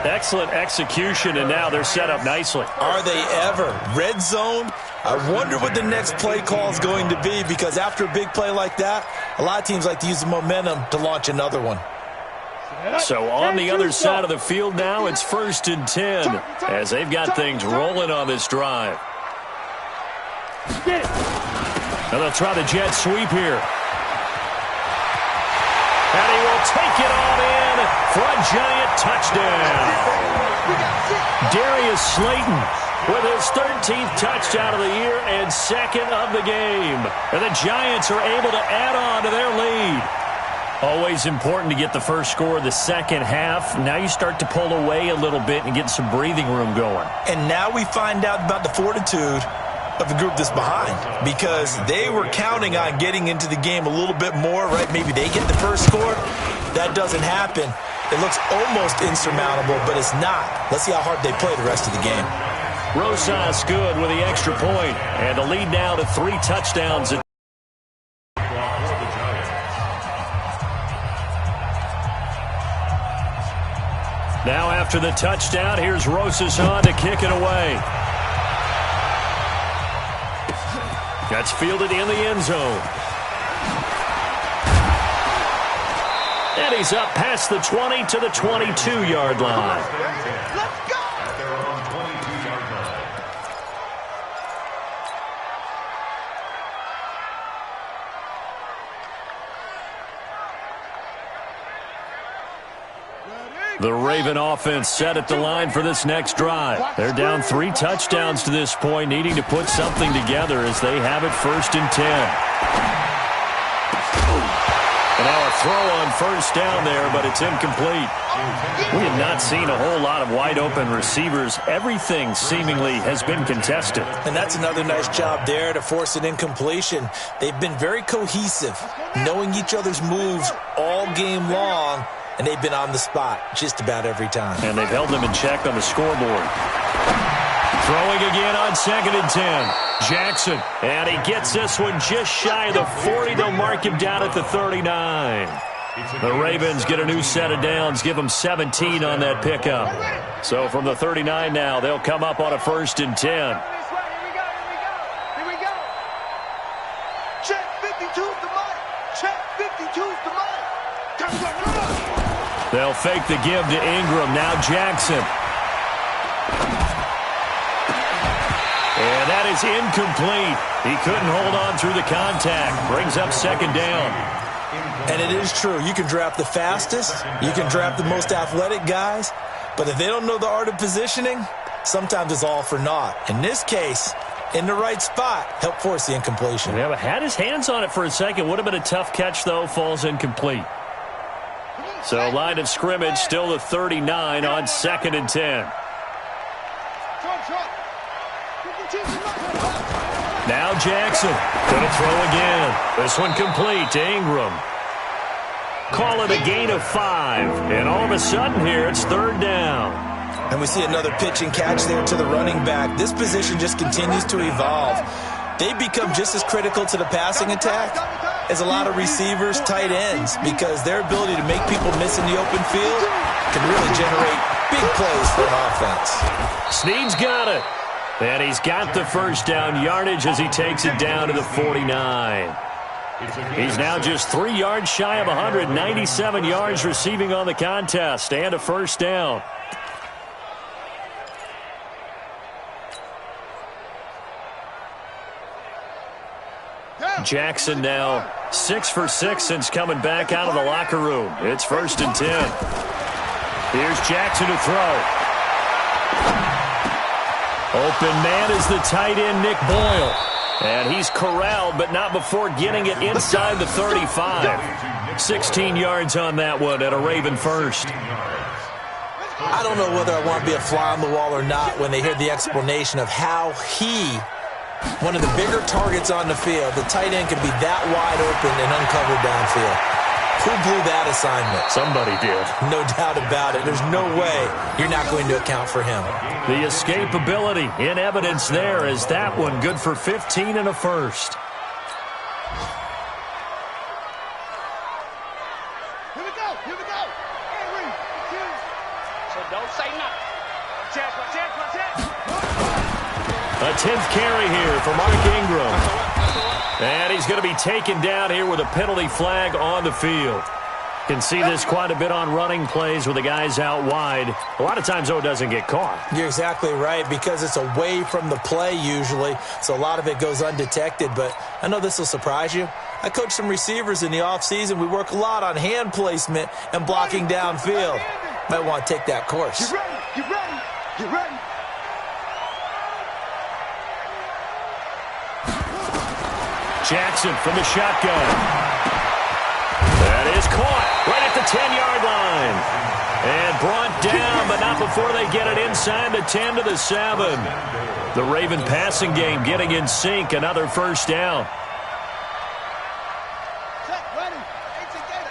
Excellent execution, and now they're set up nicely. Are they ever? Red zone? I wonder what the next play call is going to be, because after a big play like that, a lot of teams like to use the momentum to launch another one. So on the other side of the field now, it's 1st and 10 as they've got things rolling on this drive. And they'll try the jet sweep here. And he will take it on in for a Giant touchdown. Darius Slayton with his 13th touchdown of the year and 2nd of the game. And the Giants are able to add on to their lead. Always important to get the first score of the second half. Now you start to pull away a little bit and get some breathing room going. And now we find out about the fortitude of the group that's behind, because they were counting on getting into the game a little bit more, right? Maybe they get the first score. That doesn't happen. It looks almost insurmountable, but it's not. Let's see how hard they play the rest of the game. Rosas good with the extra point, and the lead now to 3 touchdowns. Now after the touchdown, here's Rosas on to kick it away. That's fielded in the end zone. And he's up past the 20 to the 22-yard line. Let's go! The Raven offense set at the line for this next drive. They're down 3 touchdowns to this point, needing to put something together as they have it 1st and 10. And now a throw on 1st down there, but it's incomplete. We have not seen a whole lot of wide-open receivers. Everything seemingly has been contested. And that's another nice job there to force an incompletion. They've been very cohesive, knowing each other's moves all game long. And they've been on the spot just about every time. And they've held them in check on the scoreboard. Throwing again on 2nd and 10. Jackson. And he gets this one just shy of the 40. They'll mark him down at the 39. The Ravens get a new set of downs. Give them 17 on that pickup. So from the 39 now, they'll come up on a 1st and 10. Here we go. Check 52's the money. Check 52's the money. Time to go. They'll fake the give to Ingram. Now Jackson. And that is incomplete. He couldn't hold on through the contact. Brings up 2nd down. And it is true. You can draft the fastest. You can draft the most athletic guys. But if they don't know the art of positioning, sometimes it's all for naught. In this case, in the right spot, help force the incompletion. Yeah, but had his hands on it for a second. Would have been a tough catch, though. Falls incomplete. So line of scrimmage still the 39 on 2nd and 10. Now Jackson going to throw again. This one complete to Ingram. Call it a gain of 5. And all of a sudden here it's 3rd down. And we see another pitch and catch there to the running back. This position just continues to evolve. They become just as critical to the passing attack as a lot of receivers, tight ends, because their ability to make people miss in the open field can really generate big plays for an offense. Snead's got it. And he's got the 1st down yardage as he takes it down to the 49. He's now just 3 yards shy of 197 yards receiving on the contest and a 1st down. Jackson now 6 for 6 since coming back out of the locker room. It's 1st and 10. Here's Jackson to throw. Open man is the tight end, Nick Boyle. And he's corralled, but not before getting it inside the 35. 16 yards on that one at a Raven 1st. I don't know whether I want to be a fly on the wall or not when they hear the explanation of how one of the bigger targets on the field, the tight end can be that wide open and uncovered downfield. Who blew that assignment? Somebody did. No doubt about it. There's no way you're not going to account for him. The escapability in evidence there is that one good for 15 and a 1st. 10th carry here for Mark Ingram. And he's going to be taken down here with a penalty flag on the field. Can see this quite a bit on running plays with the guys out wide. A lot of times, though, it doesn't get caught. You're exactly right, because it's away from the play usually, so a lot of it goes undetected. But I know this will surprise you. I coach some receivers in the offseason. We work a lot on hand placement and blocking downfield. Might want to take that course. Get ready, get ready, get ready. Jackson from the shotgun. That is caught right at the 10-yard line. And brought down, but not before they get it inside the 10 to the 7. The Raven passing game getting in sync. Another first down. Check, ready. H-A-Gator.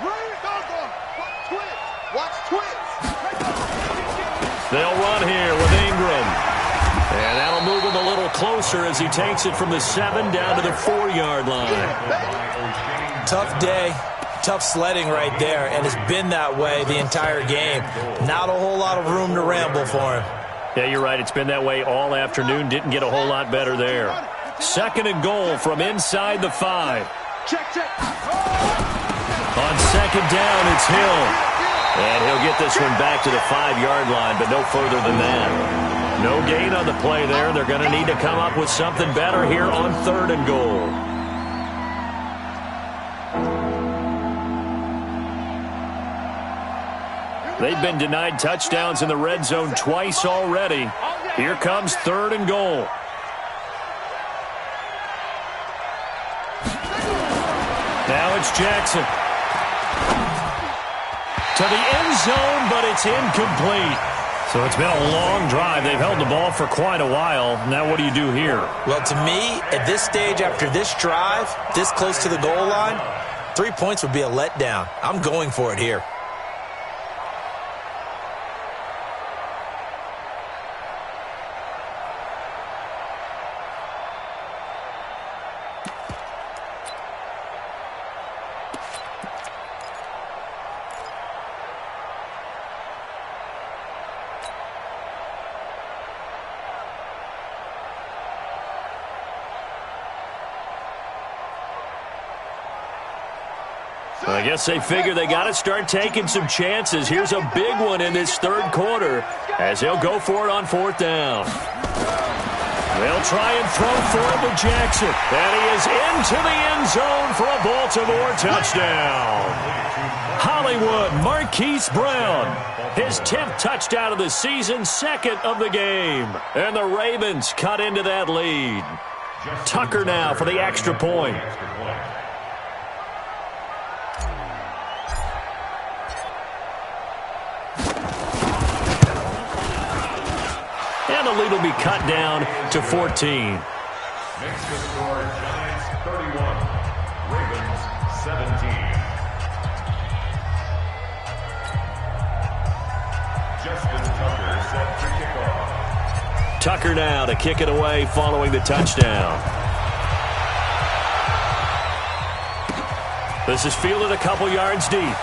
Ready, doggone. Watch twins. They'll run here with Ingram. And that'll move him a little closer as he takes it from the 7 down to the 4-yard line. Tough day, tough sledding right there, and it's been that way the entire game. Not a whole lot of room to ramble for him. Yeah, you're right. It's been that way all afternoon. Didn't get a whole lot better there. 2nd and goal from inside the 5. Check. On 2nd down, it's Hill. And he'll get this one back to the 5-yard line, but no further than that. No gain on the play there. They're going to need to come up with something better here on 3rd and goal. They've been denied touchdowns in the red zone twice already. Here comes 3rd and goal. Now it's Jackson. To the end zone, but it's incomplete. So it's been a long drive. They've held the ball for quite a while. Now what do you do here? Well, to me, at this stage after this drive, this close to the goal line, 3 points would be a letdown. I'm going for it here. I guess they figure they got to start taking some chances. Here's a big one in this 3rd quarter as he'll go for it on 4th down. They'll try and throw for it with Jackson. And he is into the end zone for a Baltimore touchdown. Hollywood Marquise Brown, his 10th touchdown of the season, 2nd of the game. And the Ravens cut into that lead. Tucker now for the extra point. And the lead will be cut down to 14. Makes the score Giants 31, Ravens 17. Justin Tucker set to kick off. Tucker now to kick it away following the touchdown. This is fielded a couple yards deep.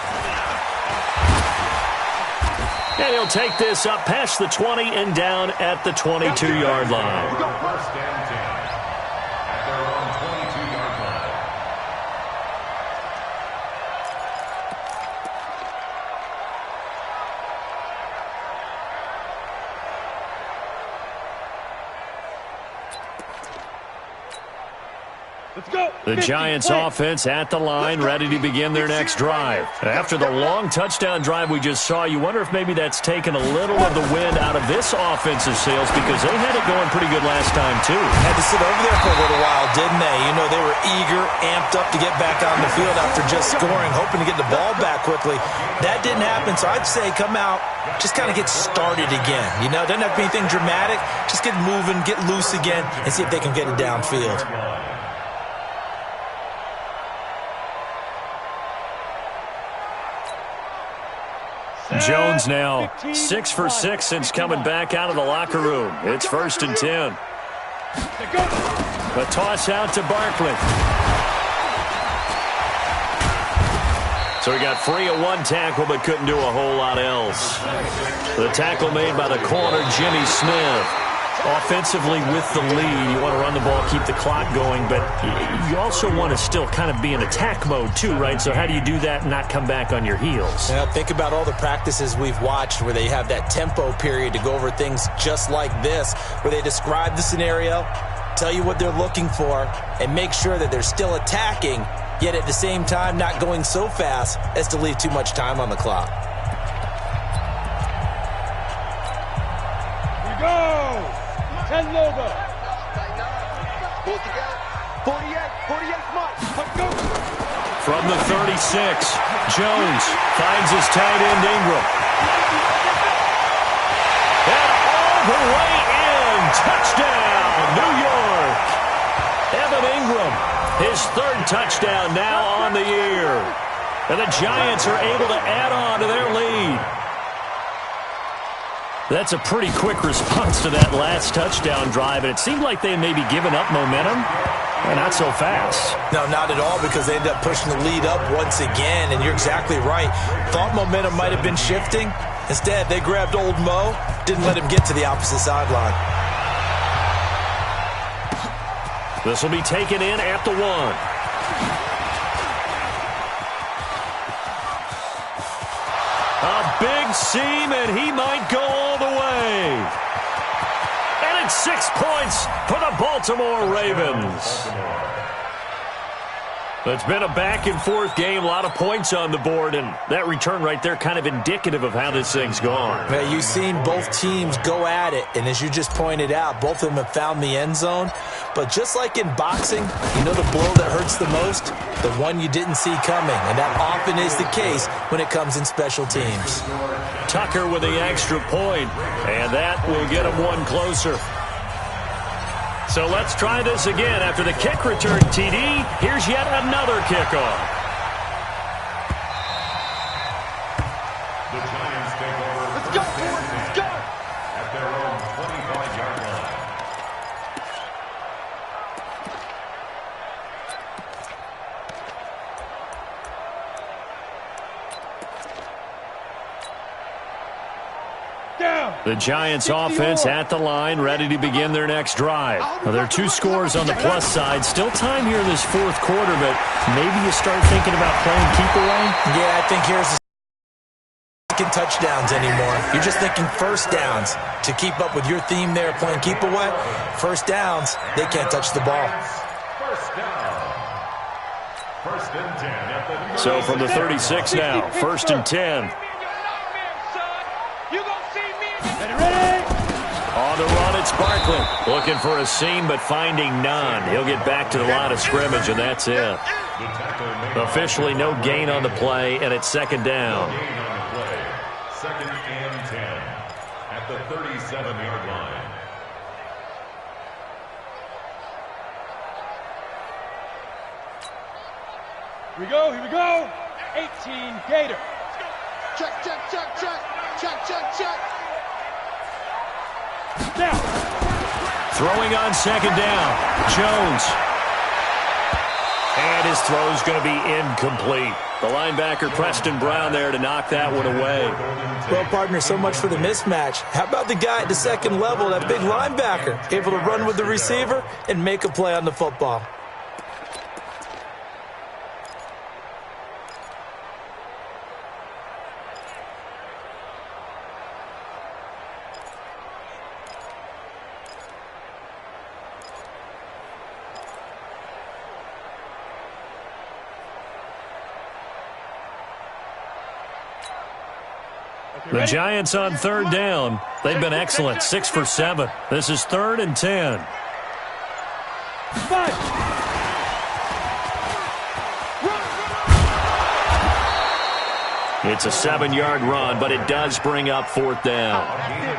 And he'll take this up past the 20 and down at the 22-yard line. First and 10 at their own 22-yard line. Let's go. The Giants offense at the line, ready to begin their next drive. After the long touchdown drive we just saw, you wonder if maybe that's taken a little of the wind out of this offensive sails, because they had it going pretty good last time, too. Had to sit over there for a little while, didn't they? You know, they were eager, amped up to get back on the field after just scoring, hoping to get the ball back quickly. That didn't happen, so I'd say come out, just kind of get started again. You know, doesn't have to be anything dramatic. Just get moving, get loose again, and see if they can get it downfield. Jones now 6 for 6 since coming back out of the locker room. It's 1st and 10. A toss out to Barkley. So he got free of one tackle but couldn't do a whole lot else. The tackle made by the corner, Jimmy Smith. Offensively with the lead, you want to run the ball, keep the clock going, but you also want to still kind of be in attack mode too, right? So how do you do that and not come back on your heels? Yeah, think about all the practices we've watched where they have that tempo period to go over things just like this, where they describe the scenario, tell you what they're looking for, and make sure that they're still attacking, yet at the same time not going so fast as to leave too much time on the clock. Go! 10 Lobo. Pull together. 48 Mike. Go. From the 36, Jones finds his tight end Ingram. And all the way in. Touchdown, New York. Evan Ingram, his third touchdown now on the year. And the Giants are able to add on to their lead. That's a pretty quick response to that last touchdown drive, and it seemed like they may be giving up momentum. Not so fast. No, not at all, because they ended up pushing the lead up once again, and you're exactly right. Thought momentum might have been shifting. Instead, they grabbed old Mo, didn't let him get to the opposite sideline. This will be taken in at the 1. A big seam, and he might go all the way. And it's 6 points for the Baltimore Ravens. It's been a back-and-forth game, a lot of points on the board, and that return right there kind of indicative of how this thing's gone. Yeah, you've seen both teams go at it, and as you just pointed out, both of them have found the end zone. But just like in boxing, you know the blow that hurts the most? The one you didn't see coming, and that often is the case when it comes in special teams. Tucker with the extra point, and that will get him one closer. So let's try this again. After the kick return TD, here's yet another kickoff. The Giants take over. Let's go, boys. Let's go. At their own 25-yard line. The Giants offense at the line, ready to begin their next drive. Now, there are 2 scores on the plus side. Still time here in this fourth quarter, but maybe you start thinking about playing keep away? Yeah, I think here's the second touchdowns anymore. You're just thinking first downs. To keep up with your theme there, playing keep away, first downs, they can't touch the ball. First down. First and 10 at the So from the 36 now, first and 10. On the run, it's Barkley. Looking for a seam, but finding none. He'll get back to the line of scrimmage, and that's it. Officially no gain on the play, and it's second down. Gain on the play. Second and 10 at the 37-yard line. Here we go. 18 Gator. Check, check, check, check. Check, check, check. Down. Throwing on second down, Jones. And his throw's going to be incomplete. The linebacker, Preston Brown, there to knock that one away. Well, partner, so much for the mismatch. How about the guy at the second level, that big linebacker, able to run with the receiver and make a play on the football? The Giants on third down. They've been excellent, 6 for 7. This is 3rd and 10. It's a 7-yard run, but it does bring up 4th down.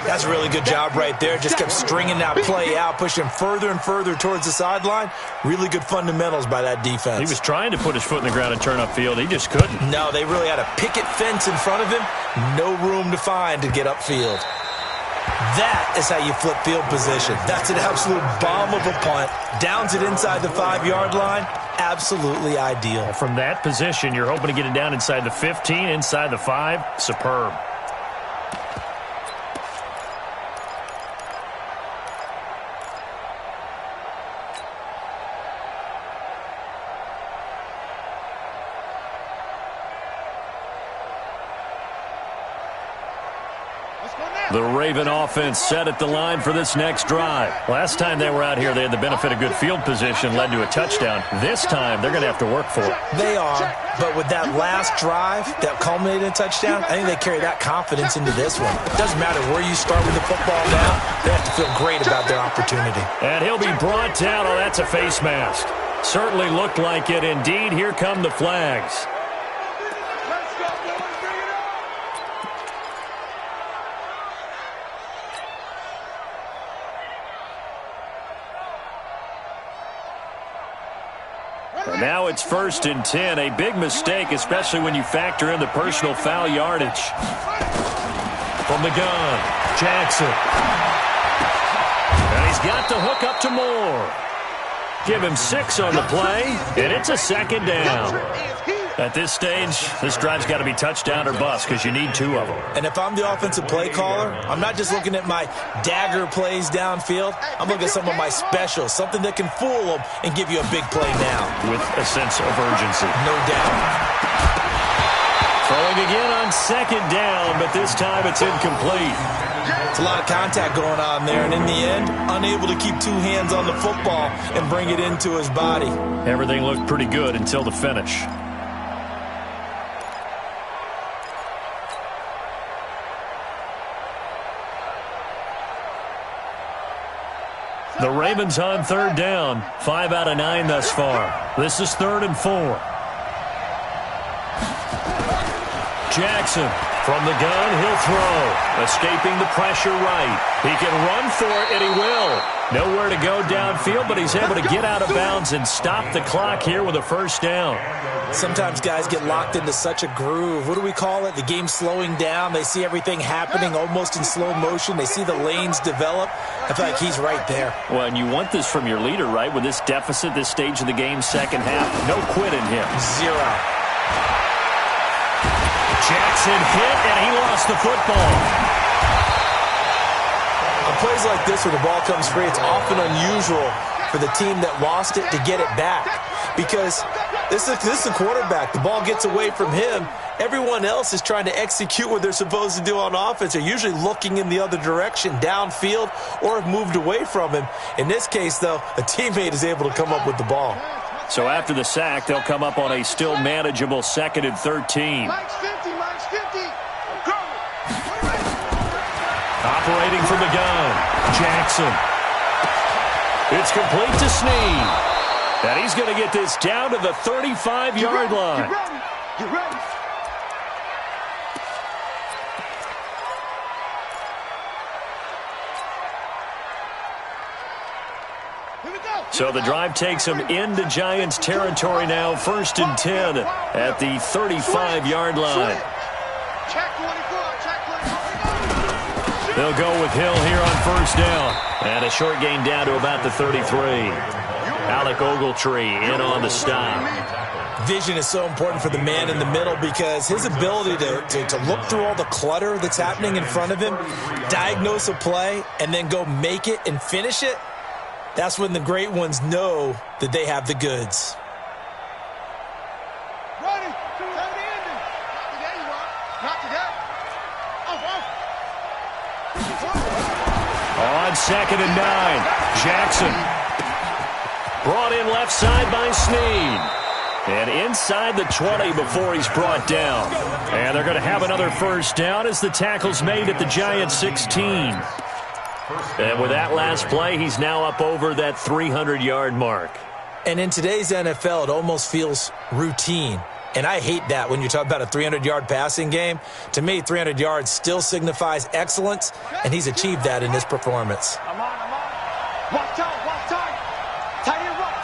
That's a really good job right there. Just kept stringing that play out, pushing further and further towards the sideline. Really good fundamentals by that defense. He was trying to put his foot in the ground and turn upfield. He just couldn't. No, they really had a picket fence in front of him. No room to find to get upfield. That is how you flip field position. That's an absolute bomb of a punt. Downs it inside the 5-yard line. Absolutely ideal. From that position, you're hoping to get it down inside the 15, inside the 5. Superb. The Raven offense set at the line for this next drive. Last time they were out here, they had the benefit of good field position, led to a touchdown. This time, they're going to have to work for it. They are, but with that last drive that culminated in a touchdown, I think they carry that confidence into this one. It doesn't matter where you start with the football now. They have to feel great about their opportunity. And he'll be brought down. Oh, that's a face mask. Certainly looked like it. Indeed, here come the flags. Now it's 1st and 10. A big mistake, especially when you factor in the personal foul yardage. From the gun, Jackson. And he's got the hook up to Moore. Give him 6 on the play, and it's a 2nd down. At this stage, this drive's got to be touchdown or bust because you need 2 of them. And if I'm the offensive play caller, I'm not just looking at my dagger plays downfield. I'm looking at some of my specials, something that can fool them and give you a big play now. With a sense of urgency. No doubt. Throwing again on 2nd down, but this time it's incomplete. It's a lot of contact going on there, and in the end, unable to keep 2 hands on the football and bring it into his body. Everything looked pretty good until the finish. The Ravens on 3rd down. 5 out of 9 thus far. This is 3rd and 4. Jackson from the gun, he'll throw. Escaping the pressure right. He can run for it, and he will. Nowhere to go downfield, but he's able to get out of bounds and stop the clock here with a 1st down. Sometimes guys get locked into such a groove. What do we call it? The game's slowing down. They see everything happening almost in slow motion. They see the lanes develop. I feel like he's right there. Well, and you want this from your leader, right? With this deficit, this stage of the game, 2nd half, no quit in him. 0. Jackson hit, and he lost the football. On plays like this where the ball comes free, it's often unusual for the team that lost it to get it back. Because this is a quarterback. The ball gets away from him. Everyone else is trying to execute what they're supposed to do on offense. They're usually looking in the other direction, downfield, or have moved away from him. In this case, though, a teammate is able to come up with the ball. So after the sack, they'll come up on a still manageable 2nd and 13. Operating from the gun, Jackson. It's complete to Snead. And he's going to get this down to the 35-yard line. Get ready. So the drive takes him into Giants territory now, 1st and 10 at the 35-yard line. They'll go with Hill here on 1st down. And a short gain down to about the 33. Alec Ogletree in on the stop. Vision is so important for the man in the middle because his ability to look through all the clutter that's happening in front of him, diagnose a play, and then go make it and finish it, that's when the great ones know that they have the goods. Ready. Turn the ending. There you are. Not today. On 2nd and 9, Jackson. Brought in left side by Snead. And inside the 20 before he's brought down. And they're going to have another 1st down as the tackle's made at the Giants 16. And with that last play, he's now up over that 300-yard mark. And in today's NFL, it almost feels routine. And I hate that when you talk about a 300-yard passing game. To me, 300 yards still signifies excellence, and he's achieved that in this performance. I'm on. Watch time. Tight end right.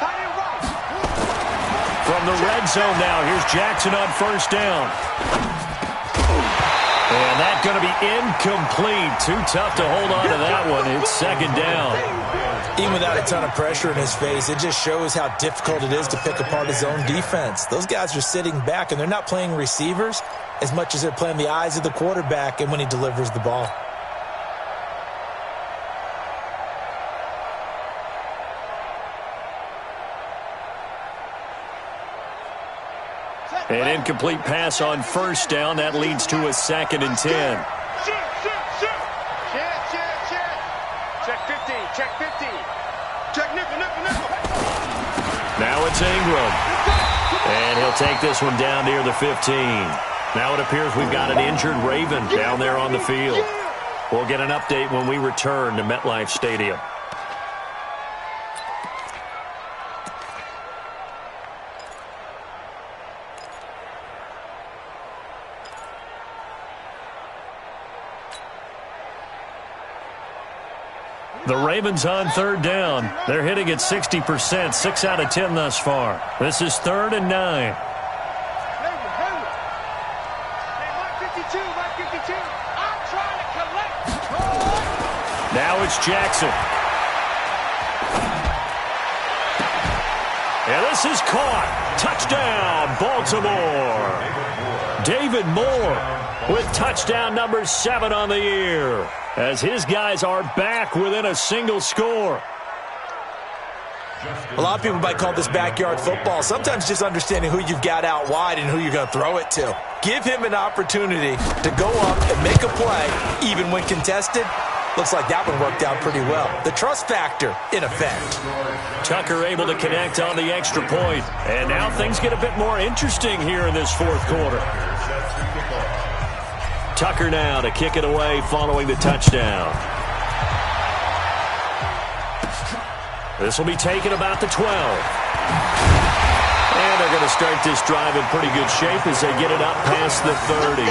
From the red zone now, here's Jackson on 1st down. And that's going to be incomplete. Too tough to hold on to that one. It's 2nd down. Even without a ton of pressure in his face, it just shows how difficult it is to pick apart his own defense. Those guys are sitting back, and they're not playing receivers as much as they're playing the eyes of the quarterback and when he delivers the ball. An incomplete pass on 1st down. That leads to a 2nd and 10. Check 15. Check nickel, nickel, nickel. Now it's Ingram. And he'll take this one down near the 15. Now it appears we've got an injured Raven down there on the field. We'll get an update when we return to MetLife Stadium. The Ravens on third down. They're hitting at 60%, 6 out of 10 thus far. This is 3rd and 9. Now it's Jackson. And this is caught. Touchdown, Baltimore. David Moore with touchdown number 7 on the year, as his guys are back within a single score. A lot of people might call this backyard football. Sometimes just understanding who you've got out wide and who you're going to throw it to. Give him an opportunity to go up and make a play, even when contested. Looks like that one worked out pretty well. The trust factor, in effect. Tucker able to connect on the extra point. And now things get a bit more interesting here in this fourth quarter. Tucker now to kick it away following the touchdown. This will be taken about the 12. And they're going to start this drive in pretty good shape as they get it up past the 30.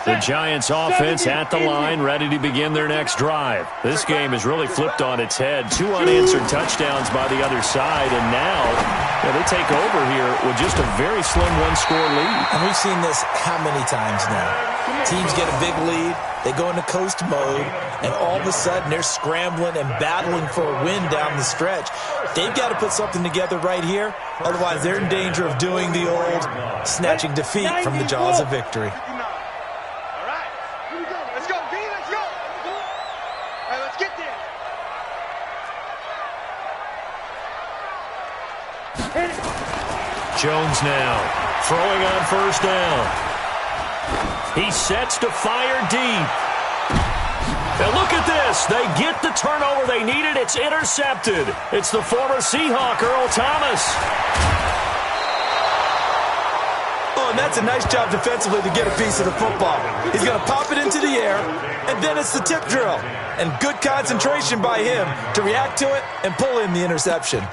The Giants offense at the line, ready to begin their next drive. This game has really flipped on its head. 2 unanswered touchdowns by the other side, and now they take over here with just a very slim one-score lead. And we've seen this how many times now? Teams get a big lead, they go into coast mode, and all of a sudden they're scrambling and battling for a win down the stretch. They've got to put something together right here, otherwise they're in danger of doing the old snatching defeat from the jaws of victory. Jones now throwing on first down. He sets to fire deep. And look at this. They get the turnover they needed. It's intercepted. It's the former Seahawk, Earl Thomas. Oh, and that's a nice job defensively to get a piece of the football. He's going to pop it into the air, and then it's the tip drill. And good concentration by him to react to it and pull in the interception.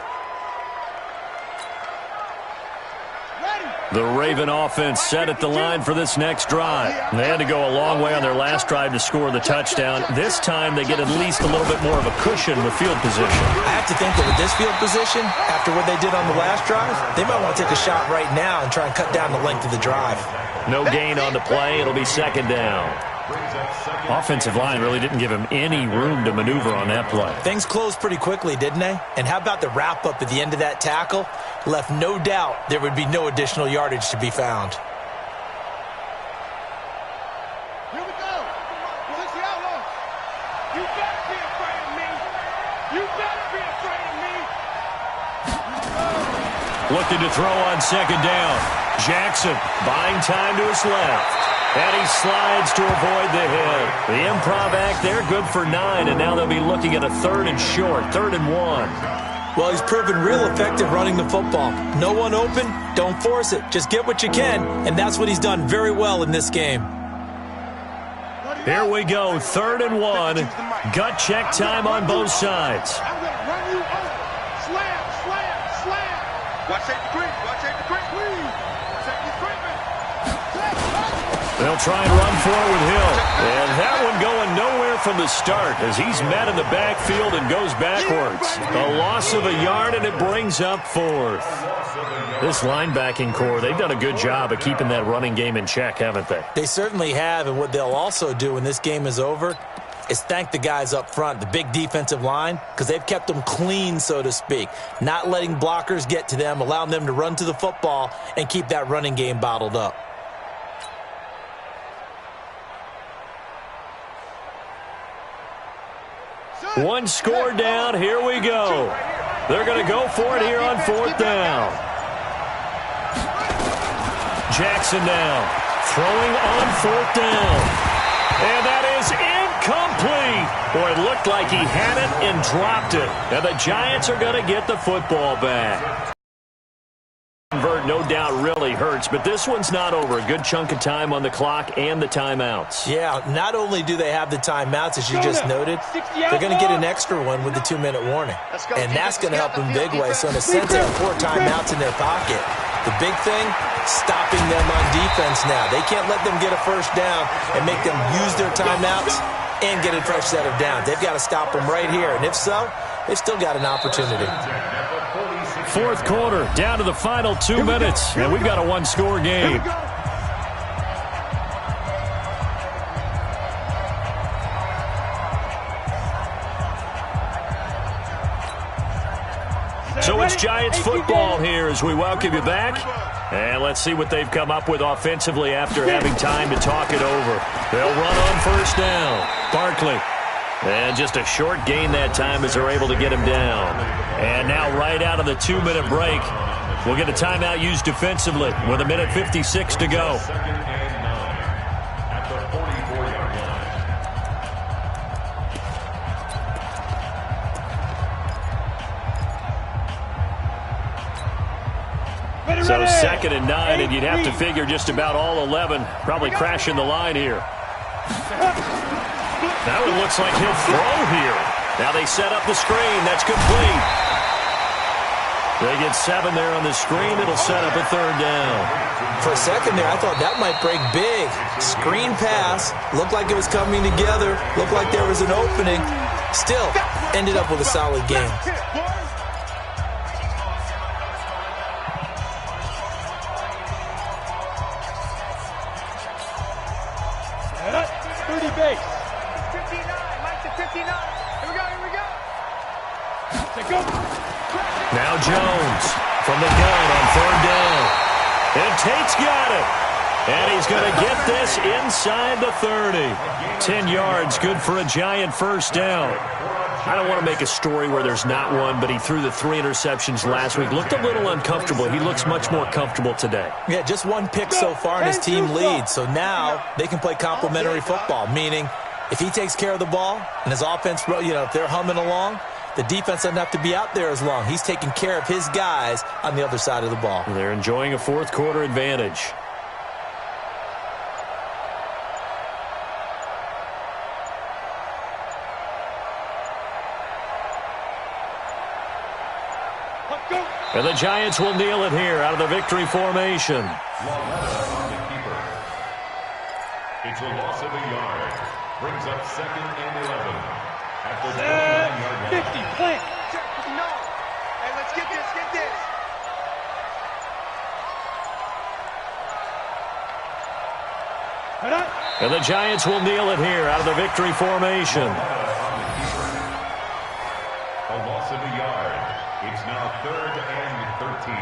The Raven offense set at the line for this next drive. They had to go a long way on their last drive to score the touchdown. This time they get at least a little bit more of a cushion with field position. I have to think that with this field position, after what they did on the last drive, they might want to take a shot right now and try and cut down the length of the drive. No gain on the play. It'll be 2nd down. Offensive line really didn't give him any room to maneuver on that play. Things closed pretty quickly, didn't they? And how about the wrap-up at the end of that tackle? Left no doubt there would be no additional yardage to be found. Here we go. This is the outlaw. You better be afraid of me. You better be afraid of me. Looking to throw on 2nd down. Jackson buying time to his left. And he slides to avoid the hit. The improv act there, good for 9, and now they'll be looking at a 3rd and short, 3rd and 1. Well, he's proven real effective running the football. No one open, don't force it. Just get what you can, and that's what he's done very well in this game. Here we go, 3rd and 1. Gut check time on both sides. I'm going to run you over. Slam, slam, slam. Watch safety creep. Watch safety creep. Please. Safety creeping. They'll try and run forward with Hill. And that one going nowhere from the start as he's met in the backfield and goes backwards. A loss of a yard, and it brings up 4th. This linebacking core, they've done a good job of keeping that running game in check, haven't they? They certainly have, and what they'll also do when this game is over is thank the guys up front, the big defensive line, because they've kept them clean, so to speak. Not letting blockers get to them, allowing them to run to the football and keep that running game bottled up. One score down, here we go. They're going to go for it here on 4th down. Jackson now throwing on 4th down. And that is incomplete. Boy, it looked like he had it and dropped it. And the Giants are going to get the football back. Convert, no doubt, really hurts, but this one's not over. A good chunk of time on the clock and the timeouts. Yeah, not only do they have the timeouts, as you just noted, they're going to get an extra one with the 2-minute warning. And that's going to help them big way. So in a sense, they have 4 timeouts in their pocket. The big thing, stopping them on defense now. They can't let them get a first down and make them use their timeouts and get a fresh set of downs. They've got to stop them right here. And if so, they've still got an opportunity. 4th quarter, down to the final 2 minutes, and we've got a 1-score game. So it's Giants football here as we welcome you back. And let's see what they've come up with offensively after having time to talk it over. They'll run on 1st down. Barkley. And just a short gain that time as they're able to get him down. And now right out of the 2-minute break, we'll get a timeout used defensively with 1:56 to go. Second and 9 at the 44-yard line. So 2nd and 9, and you'd have to figure just about all 11 probably crashing the line here. Now it looks like he'll throw here. Now they set up the screen. That's complete. They get 7 there on the screen. It'll set up a 3rd down. For a second there, I thought that might break big. Screen pass. Looked like it was coming together. Looked like there was an opening. Still, ended up with a solid game. Now Jones from the gun on 3rd down. And Tate's got it. And he's going to get this inside the 30. 10 yards, good for a Giant first down. I don't want to make a story where there's not one, but he threw the 3 interceptions last week. Looked a little uncomfortable. He looks much more comfortable today. Yeah, just 1 pick so far and his team leads. So now they can play complementary football, meaning if he takes care of the ball and his offense, if they're humming along, the defense doesn't have to be out there as long. He's taking care of his guys on the other side of the ball. They're enjoying a 4th quarter advantage. And the Giants will kneel it here out of the victory formation. It's a loss of a yard. Brings up 2nd and 11. At the 29-yard line. 50, plant. No. Hey, let's get this, get this. And the Giants will kneel it here out of the victory formation. A loss of a yard. It's now 3rd and 13.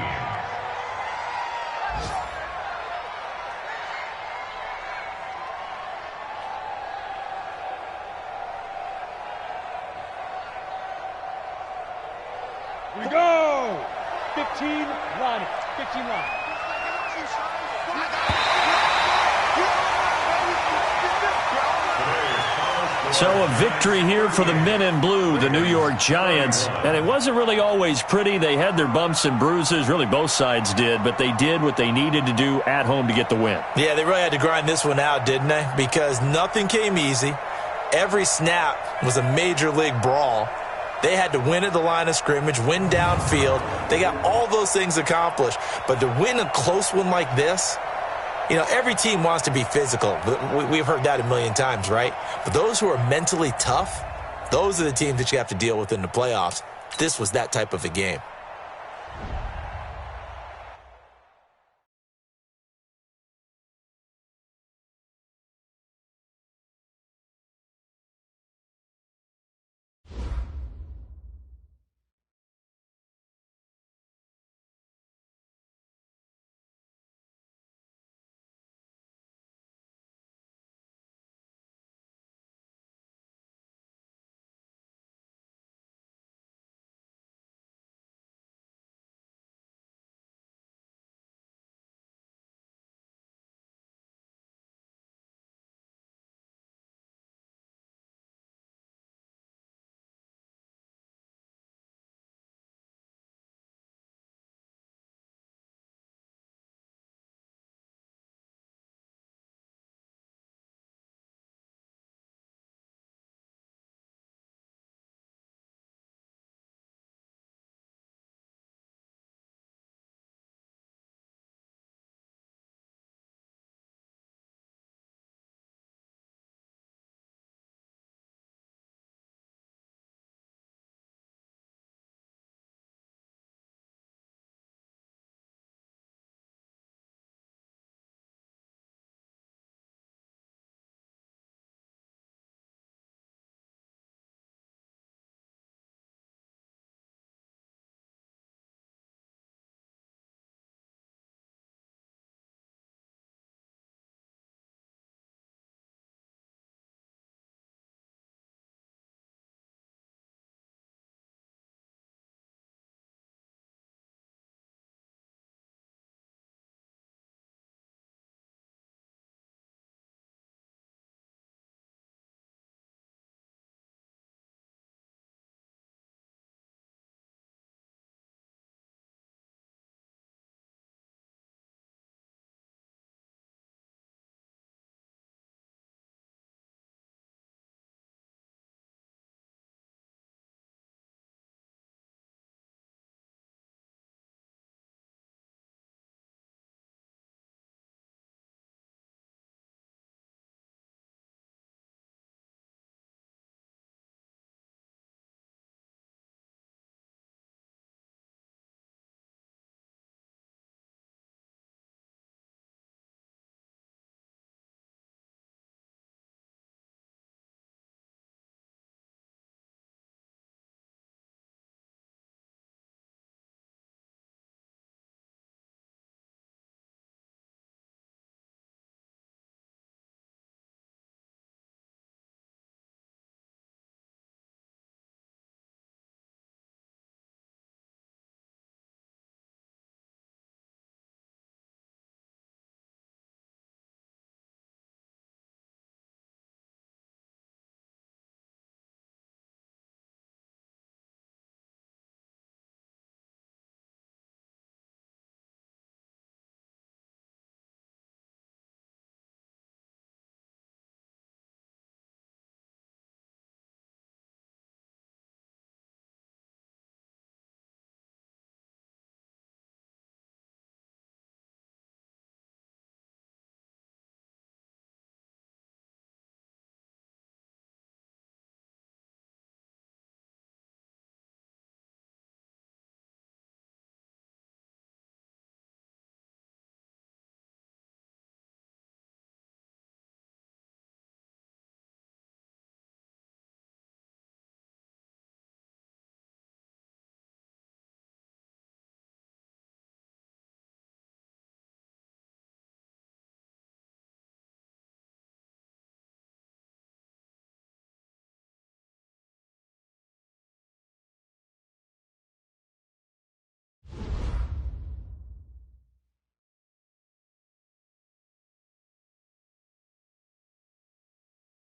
We go. 15 line. 15 line. So a victory here for the men in blue, the New York Giants. And it wasn't really always pretty. They had their bumps and bruises. Really, both sides did. But they did what they needed to do at home to get the win. Yeah, they really had to grind this one out, didn't they? Because nothing came easy. Every snap was a major league brawl. They had to win at the line of scrimmage, win downfield. They got all those things accomplished. But to win a close one like this, every team wants to be physical. We've heard that a million times, right? But those who are mentally tough, those are the teams that you have to deal with in the playoffs. This was that type of a game.